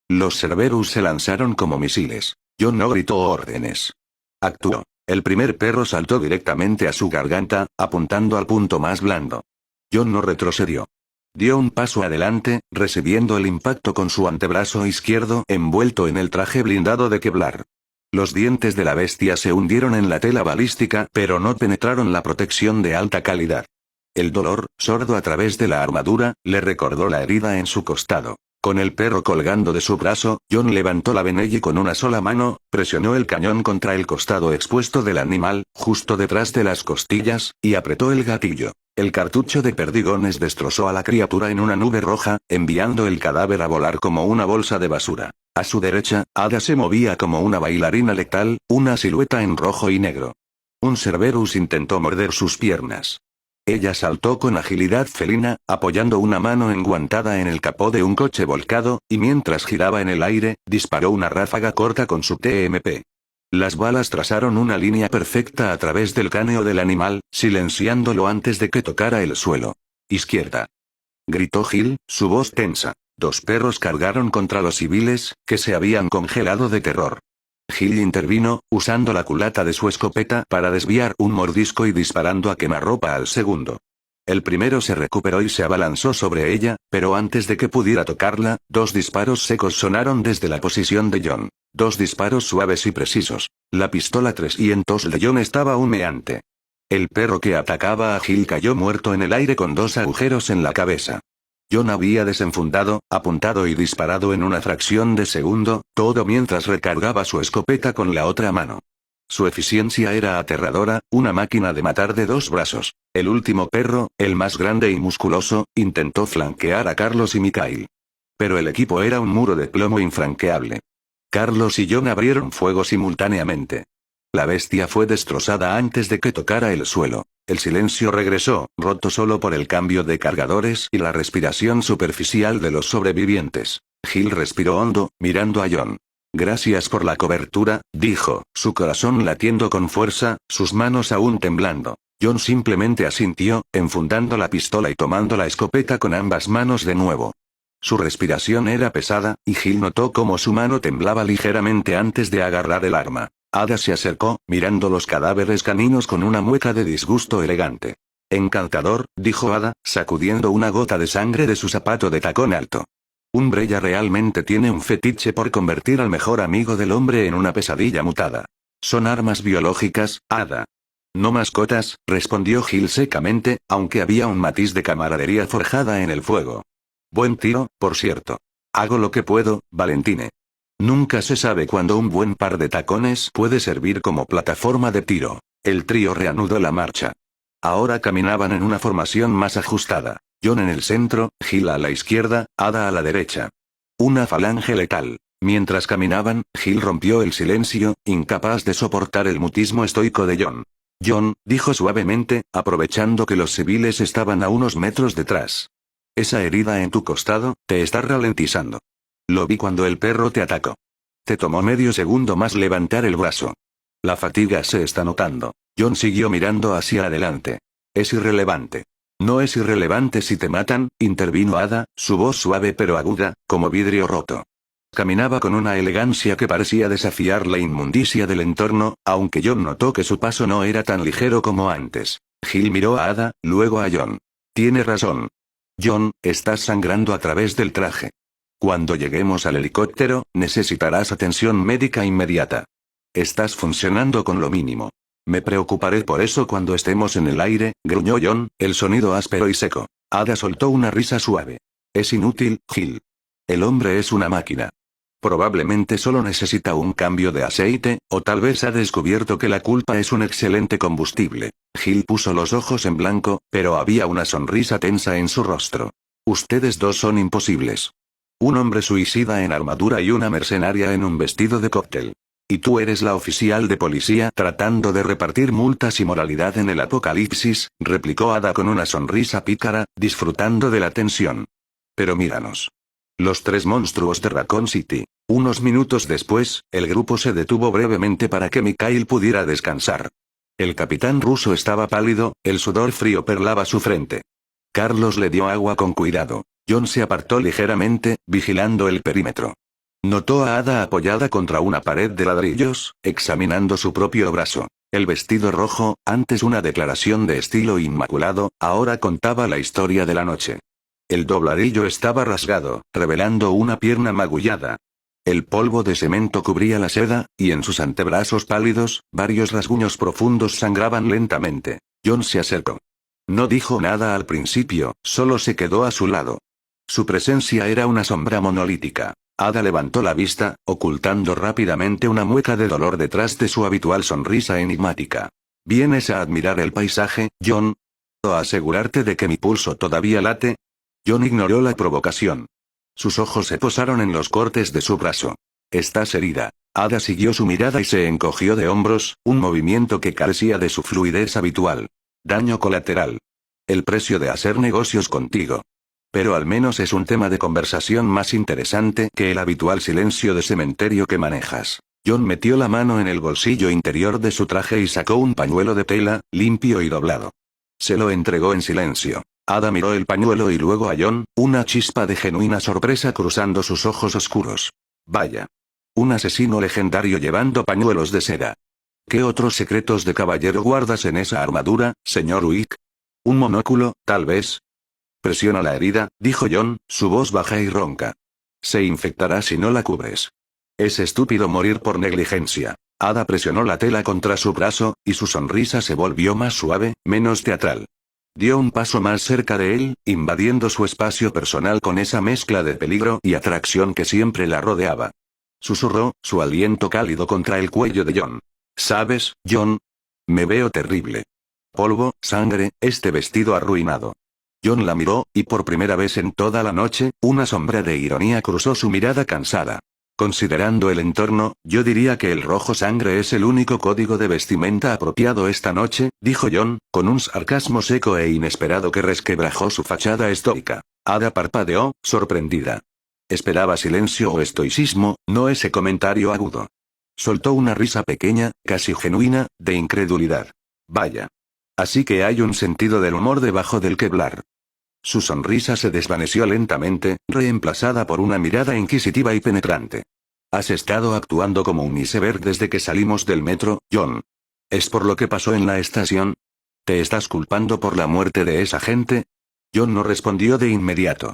[SPEAKER 2] Los Cerberus se lanzaron como misiles. John no gritó órdenes. Actuó. El primer perro saltó directamente a su garganta, apuntando al punto más blando. John no retrocedió. Dio un paso adelante, recibiendo el impacto con su antebrazo izquierdo envuelto en el traje blindado de Kevlar. Los dientes de la bestia se hundieron en la tela balística, pero no penetraron la protección de alta calidad. El dolor, sordo a través de la armadura, le recordó la herida en su costado. Con el perro colgando de su brazo, John levantó la Benelli con una sola mano, presionó el cañón contra el costado expuesto del animal, justo detrás de las costillas, y apretó el gatillo. El cartucho de perdigones destrozó a la criatura en una nube roja, enviando el cadáver a volar como una bolsa de basura. A su derecha, Ada se movía como una bailarina letal, una silueta en rojo y negro. Un Cerberus intentó morder sus piernas. Ella saltó con agilidad felina, apoyando una mano enguantada en el capó de un coche volcado, y mientras giraba en el aire, disparó una ráfaga corta con su TMP. Las balas trazaron una línea perfecta a través del cráneo del animal, silenciándolo antes de que tocara el suelo. Izquierda. Gritó Gil, su voz tensa. 2 perros cargaron contra los civiles, que se habían congelado de terror. Gil intervino, usando la culata de su escopeta para desviar un mordisco y disparando a quemarropa al segundo. El primero se recuperó y se abalanzó sobre ella, pero antes de que pudiera tocarla, 2 disparos secos sonaron desde la posición de John. 2 disparos suaves y precisos. La pistola 300 de John estaba humeante. El perro que atacaba a Gil cayó muerto en el aire con 2 agujeros en la cabeza. John había desenfundado, apuntado y disparado en una fracción de segundo, todo mientras recargaba su escopeta con la otra mano. Su eficiencia era aterradora, una máquina de matar de 2 brazos. El último perro, el más grande y musculoso, intentó flanquear a Carlos y Mikhail. Pero el equipo era un muro de plomo infranqueable. Carlos y John abrieron fuego simultáneamente. La bestia fue destrozada antes de que tocara el suelo. El silencio regresó, roto solo por el cambio de cargadores y la respiración superficial de los sobrevivientes. Gil respiró hondo, mirando a John. Gracias por la cobertura, dijo, su corazón latiendo con fuerza, sus manos aún temblando. John simplemente asintió, enfundando la pistola y tomando la escopeta con ambas manos de nuevo. Su respiración era pesada, y Gil notó cómo su mano temblaba ligeramente antes de agarrar el arma. Ada se acercó, mirando los cadáveres caninos con una mueca de disgusto elegante. Encantador, dijo Ada, sacudiendo una gota de sangre de su zapato de tacón alto. Umbrella realmente tiene un fetiche por convertir al mejor amigo del hombre en una pesadilla mutada. Son armas biológicas, Ada. No mascotas, respondió Gil secamente, aunque había un matiz de camaradería forjada en el fuego. Buen tiro, por cierto. Hago lo que puedo, Valentine. Nunca se sabe cuándo un buen par de tacones puede servir como plataforma de tiro. El trío reanudó la marcha. Ahora caminaban en una formación más ajustada. John en el centro, Gil a la izquierda, Ada a la derecha. Una falange letal. Mientras caminaban, Gil rompió el silencio, incapaz de soportar el mutismo estoico de John. John, dijo suavemente, aprovechando que los civiles estaban a unos metros detrás. Esa herida en tu costado, te está ralentizando. Lo vi cuando el perro te atacó. Te tomó medio segundo más levantar el brazo. La fatiga se está notando. John siguió mirando hacia adelante. Es irrelevante. No es irrelevante si te matan, intervino Ada, su voz suave pero aguda, como vidrio roto. Caminaba con una elegancia que parecía desafiar la inmundicia del entorno, aunque John notó que su paso no era tan ligero como antes. Gil miró a Ada, luego a John. Tiene razón. John, estás sangrando a través del traje. Cuando lleguemos al helicóptero, necesitarás atención médica inmediata. Estás funcionando con lo mínimo. Me preocuparé por eso cuando estemos en el aire, gruñó John, el sonido áspero y seco. Ada soltó una risa suave. Es inútil, Gil. El hombre es una máquina. Probablemente solo necesita un cambio de aceite, o tal vez ha descubierto que la culpa es un excelente combustible. Gil puso los ojos en blanco, pero había una sonrisa tensa en su rostro. Ustedes dos son imposibles. Un hombre suicida en armadura y una mercenaria en un vestido de cóctel. Y tú eres la oficial de policía tratando de repartir multas y moralidad en el apocalipsis, replicó Ada con una sonrisa pícara, disfrutando de la tensión. Pero míranos. Los tres monstruos de Raccoon City. Unos minutos después, el grupo se detuvo brevemente para que Mikhail pudiera descansar. El capitán ruso estaba pálido, el sudor frío perlaba su frente. Carlos le dio agua con cuidado. John se apartó ligeramente, vigilando el perímetro. Notó a Ada apoyada contra una pared de ladrillos, examinando su propio brazo. El vestido rojo, antes una declaración de estilo inmaculado, ahora contaba la historia de la noche. El dobladillo estaba rasgado, revelando una pierna magullada. El polvo de cemento cubría la seda, y en sus antebrazos pálidos, varios rasguños profundos sangraban lentamente. John se acercó. No dijo nada al principio, solo se quedó a su lado. Su presencia era una sombra monolítica. Ada levantó la vista, ocultando rápidamente una mueca de dolor detrás de su habitual sonrisa enigmática. ¿Vienes a admirar el paisaje, John? ¿O a asegurarte de que mi pulso todavía late? John ignoró la provocación. Sus ojos se posaron en los cortes de su brazo. Estás herida. Ada siguió su mirada y se encogió de hombros, un movimiento que carecía de su fluidez habitual. Daño colateral. El precio de hacer negocios contigo. Pero al menos es un tema de conversación más interesante que el habitual silencio de cementerio que manejas. John metió la mano en el bolsillo interior de su traje y sacó un pañuelo de tela, limpio y doblado. Se lo entregó en silencio. Ada miró el pañuelo y luego a John, una chispa de genuina sorpresa cruzando sus ojos oscuros. Vaya. Un asesino legendario llevando pañuelos de seda. ¿Qué otros secretos de caballero guardas en esa armadura, señor Wick? ¿Un monóculo, tal vez? Presiona la herida, dijo John, su voz baja y ronca. Se infectará si no la cubres. Es estúpido morir por negligencia. Ada presionó la tela contra su brazo, y su sonrisa se volvió más suave, menos teatral. Dio un paso más cerca de él, invadiendo su espacio personal con esa mezcla de peligro y atracción que siempre la rodeaba. Susurró, su aliento cálido contra el cuello de John. ¿Sabes, John? Me veo terrible. Polvo, sangre, este vestido arruinado. John la miró, y por primera vez en toda la noche, una sombra de ironía cruzó su mirada cansada. Considerando el entorno, yo diría que el rojo sangre es el único código de vestimenta apropiado esta noche, dijo John, con un sarcasmo seco e inesperado que resquebrajó su fachada estoica. Ada parpadeó, sorprendida. Esperaba silencio o estoicismo, no ese comentario agudo. Soltó una risa pequeña, casi genuina, de incredulidad. Vaya. Así que hay un sentido del humor debajo del Kevlar. Su sonrisa se desvaneció lentamente, reemplazada por una mirada inquisitiva y penetrante. Has estado actuando como un iceberg desde que salimos del metro, John. ¿Es por lo que pasó en la estación? ¿Te estás culpando por la muerte de esa gente? John no respondió de inmediato.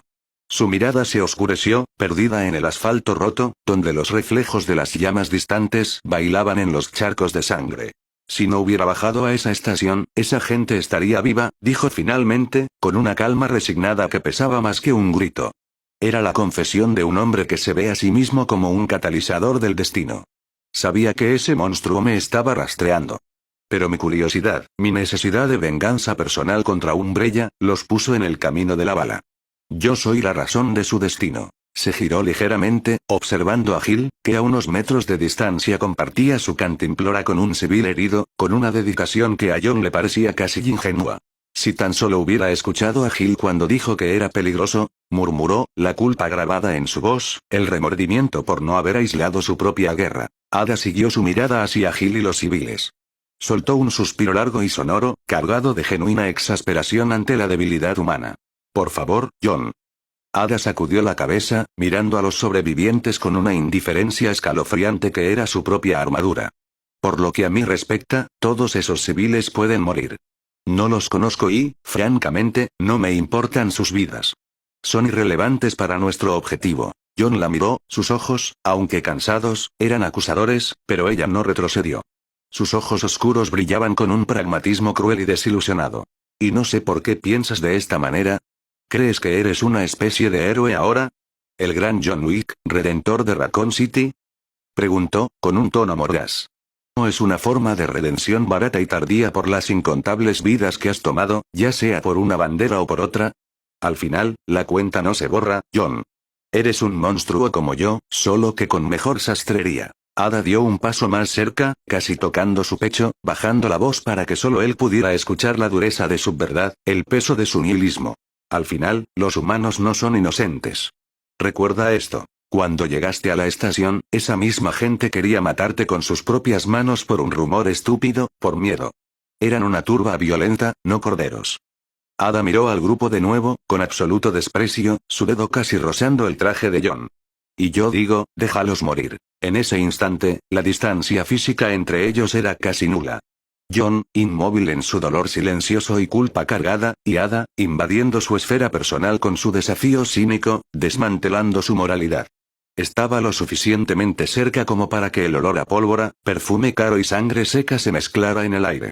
[SPEAKER 2] Su mirada se oscureció, perdida en el asfalto roto, donde los reflejos de las llamas distantes bailaban en los charcos de sangre. Si no hubiera bajado a esa estación, esa gente estaría viva, dijo finalmente, con una calma resignada que pesaba más que un grito. Era la confesión de un hombre que se ve a sí mismo como un catalizador del destino. Sabía que ese monstruo me estaba rastreando. Pero mi curiosidad, mi necesidad de venganza personal contra Umbrella, los puso en el camino de la bala. Yo soy la razón de su destino. Se giró ligeramente, observando a Gil, que a unos metros de distancia compartía su cantimplora con un civil herido, con una dedicación que a John le parecía casi ingenua. Si tan solo hubiera escuchado a Gil cuando dijo que era peligroso, murmuró, la culpa grabada en su voz, el remordimiento por no haber aislado su propia guerra. Ada siguió su mirada hacia Gil y los civiles. Soltó un suspiro largo y sonoro, cargado de genuina exasperación ante la debilidad humana. Por favor, John. Ada sacudió la cabeza, mirando a los sobrevivientes con una indiferencia escalofriante que era su propia armadura. Por lo que a mí respecta, todos esos civiles pueden morir. No los conozco y, francamente, no me importan sus vidas. Son irrelevantes para nuestro objetivo. John la miró, sus ojos, aunque cansados, eran acusadores, pero ella no retrocedió. Sus ojos oscuros brillaban con un pragmatismo cruel y desilusionado. Y no sé por qué piensas de esta manera. ¿Crees que eres una especie de héroe ahora? ¿El gran John Wick, redentor de Raccoon City? Preguntó, con un tono mordaz. No es una forma de redención barata y tardía por las incontables vidas que has tomado, ya sea por una bandera o por otra. Al final, la cuenta no se borra, John. Eres un monstruo como yo, solo que con mejor sastrería. Ada dio un paso más cerca, casi tocando su pecho, bajando la voz para que solo él pudiera escuchar la dureza de su verdad, el peso de su nihilismo. Al final, los humanos no son inocentes. Recuerda esto. Cuando llegaste a la estación, esa misma gente quería matarte con sus propias manos por un rumor estúpido, por miedo. Eran una turba violenta, no corderos. Ada miró al grupo de nuevo, con absoluto desprecio, su dedo casi rozando el traje de John. Y yo digo, déjalos morir. En ese instante, la distancia física entre ellos era casi nula. John, inmóvil en su dolor silencioso y culpa cargada, y Ada, invadiendo su esfera personal con su desafío cínico, desmantelando su moralidad. Estaba lo suficientemente cerca como para que el olor a pólvora, perfume caro y sangre seca se mezclara en el aire.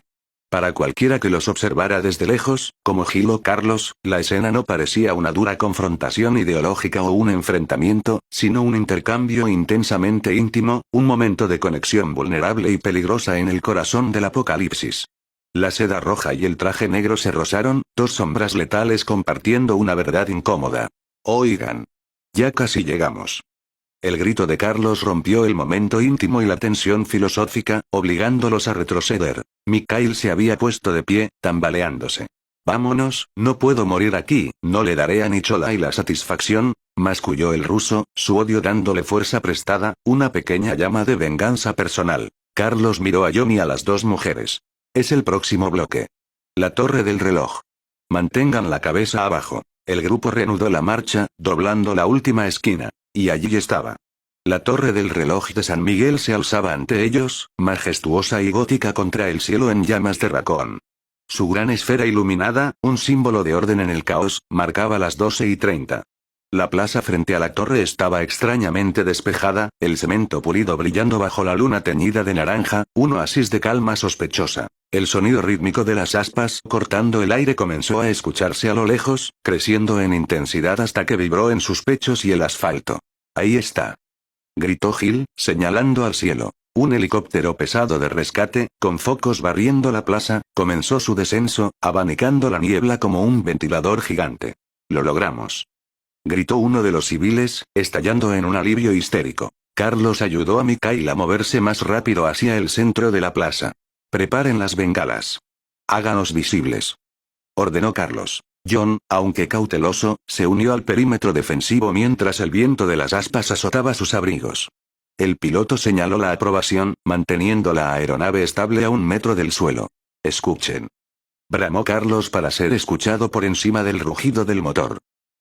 [SPEAKER 2] Para cualquiera que los observara desde lejos, como Gil o Carlos, la escena no parecía una dura confrontación ideológica o un enfrentamiento, sino un intercambio intensamente íntimo, un momento de conexión vulnerable y peligrosa en el corazón del apocalipsis. La seda roja y el traje negro se rozaron, dos sombras letales compartiendo una verdad incómoda. Oigan. Ya casi llegamos. El grito de Carlos rompió el momento íntimo y la tensión filosófica, obligándolos a retroceder. Mikhail se había puesto de pie, tambaleándose. Vámonos, no puedo morir aquí, no le daré a Nicholai la satisfacción, masculló el ruso, su odio dándole fuerza prestada, una pequeña llama de venganza personal. Carlos miró a John y a las dos mujeres. Es el próximo bloque. La torre del reloj. Mantengan la cabeza abajo. El grupo reanudó la marcha, doblando la última esquina. Y allí estaba. La torre del reloj de San Miguel se alzaba ante ellos, majestuosa y gótica contra el cielo en llamas de Raccoon. Su gran esfera iluminada, un símbolo de orden en el caos, marcaba las 12:30. La plaza frente a la torre estaba extrañamente despejada, el cemento pulido brillando bajo la luna teñida de naranja, un oasis de calma sospechosa. El sonido rítmico de las aspas cortando el aire comenzó a escucharse a lo lejos, creciendo en intensidad hasta que vibró en sus pechos y el asfalto. Ahí está. Gritó Gil, señalando al cielo. Un helicóptero pesado de rescate, con focos barriendo la plaza, comenzó su descenso, abanicando la niebla como un ventilador gigante. Lo logramos. Gritó uno de los civiles, estallando en un alivio histérico. Carlos ayudó a Mikhail a moverse más rápido hacia el centro de la plaza. Preparen las bengalas. Háganos visibles. Ordenó Carlos. John, aunque cauteloso, se unió al perímetro defensivo mientras el viento de las aspas azotaba sus abrigos. El piloto señaló la aprobación, manteniendo la aeronave estable a 1 metro del suelo. Escuchen. Bramó Carlos para ser escuchado por encima del rugido del motor.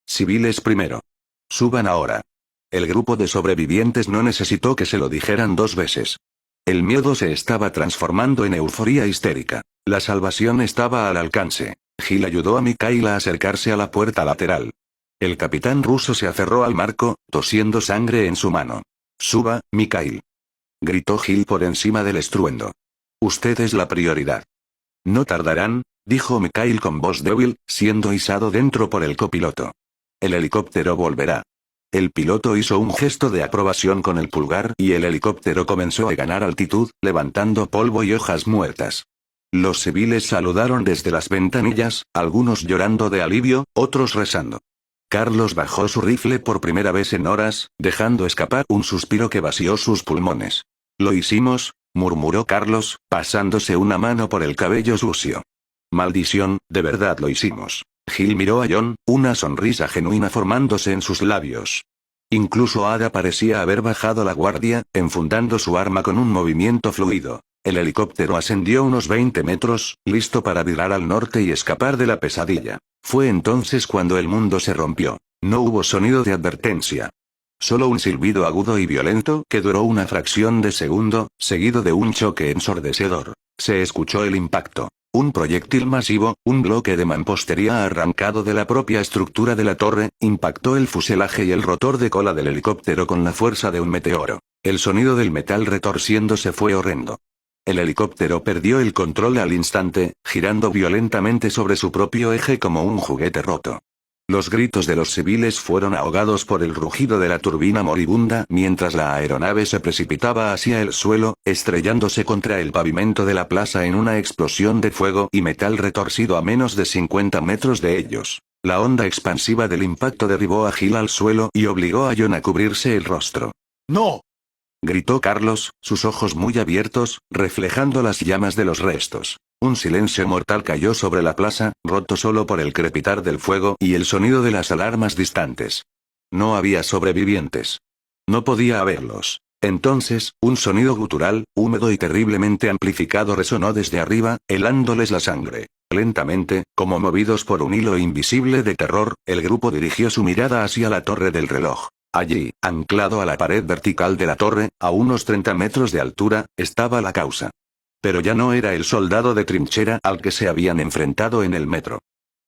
[SPEAKER 2] Civiles primero. Suban ahora. El grupo de sobrevivientes no necesitó que se lo dijeran 2 veces. El miedo se estaba transformando en euforía histérica. La salvación estaba al alcance. Gil ayudó a Mikhail a acercarse a la puerta lateral. El capitán ruso se aferró al marco, tosiendo sangre en su mano. Suba, Mikhail. Gritó Gil por encima del estruendo. Usted es la prioridad. No tardarán, dijo Mikhail con voz débil, siendo izado dentro por el copiloto. El helicóptero volverá. El piloto hizo un gesto de aprobación con el pulgar y el helicóptero comenzó a ganar altitud, levantando polvo y hojas muertas. Los civiles saludaron desde las ventanillas, algunos llorando de alivio, otros rezando. Carlos bajó su rifle por primera vez en horas, dejando escapar un suspiro que vació sus pulmones. «Lo hicimos», murmuró Carlos, pasándose una mano por el cabello sucio. «Maldición, de verdad lo hicimos». Gil miró a John, una sonrisa genuina formándose en sus labios. Incluso Ada parecía haber bajado la guardia, enfundando su arma con un movimiento fluido. El helicóptero ascendió unos 20 metros, listo para virar al norte y escapar de la pesadilla. Fue entonces cuando el mundo se rompió. No hubo sonido de advertencia. Solo un silbido agudo y violento que duró una fracción de segundo, seguido de un choque ensordecedor. Se escuchó el impacto. Un proyectil masivo, un bloque de mampostería arrancado de la propia estructura de la torre, impactó el fuselaje y el rotor de cola del helicóptero con la fuerza de un meteoro. El sonido del metal retorciéndose fue horrendo. El helicóptero perdió el control al instante, girando violentamente sobre su propio eje como un juguete roto. Los gritos de los civiles fueron ahogados por el rugido de la turbina moribunda mientras la aeronave se precipitaba hacia el suelo, estrellándose contra el pavimento de la plaza en una explosión de fuego y metal retorcido a menos de 50 metros de ellos. La onda expansiva del impacto derribó a Gil al suelo y obligó a John a cubrirse el rostro.
[SPEAKER 3] ¡No!
[SPEAKER 2] Gritó Carlos, sus ojos muy abiertos, reflejando las llamas de los restos. Un silencio mortal cayó sobre la plaza, roto solo por el crepitar del fuego y el sonido de las alarmas distantes. No había sobrevivientes. No podía haberlos. Entonces, un sonido gutural, húmedo y terriblemente amplificado resonó desde arriba, helándoles la sangre. Lentamente, como movidos por un hilo invisible de terror, el grupo dirigió su mirada hacia la torre del reloj. Allí, anclado a la pared vertical de la torre, a unos 30 metros de altura, estaba la causa. Pero ya no era el soldado de trinchera al que se habían enfrentado en el metro.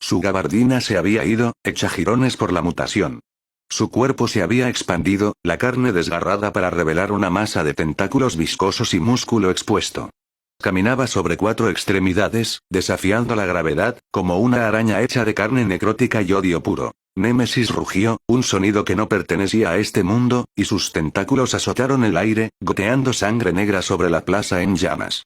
[SPEAKER 2] Su gabardina se había ido, hecha jirones por la mutación. Su cuerpo se había expandido, la carne desgarrada para revelar una masa de tentáculos viscosos y músculo expuesto. Caminaba sobre 4 extremidades, desafiando la gravedad, como una araña hecha de carne necrótica y odio puro. Némesis rugió, un sonido que no pertenecía a este mundo, y sus tentáculos azotaron el aire, goteando sangre negra sobre la plaza en llamas.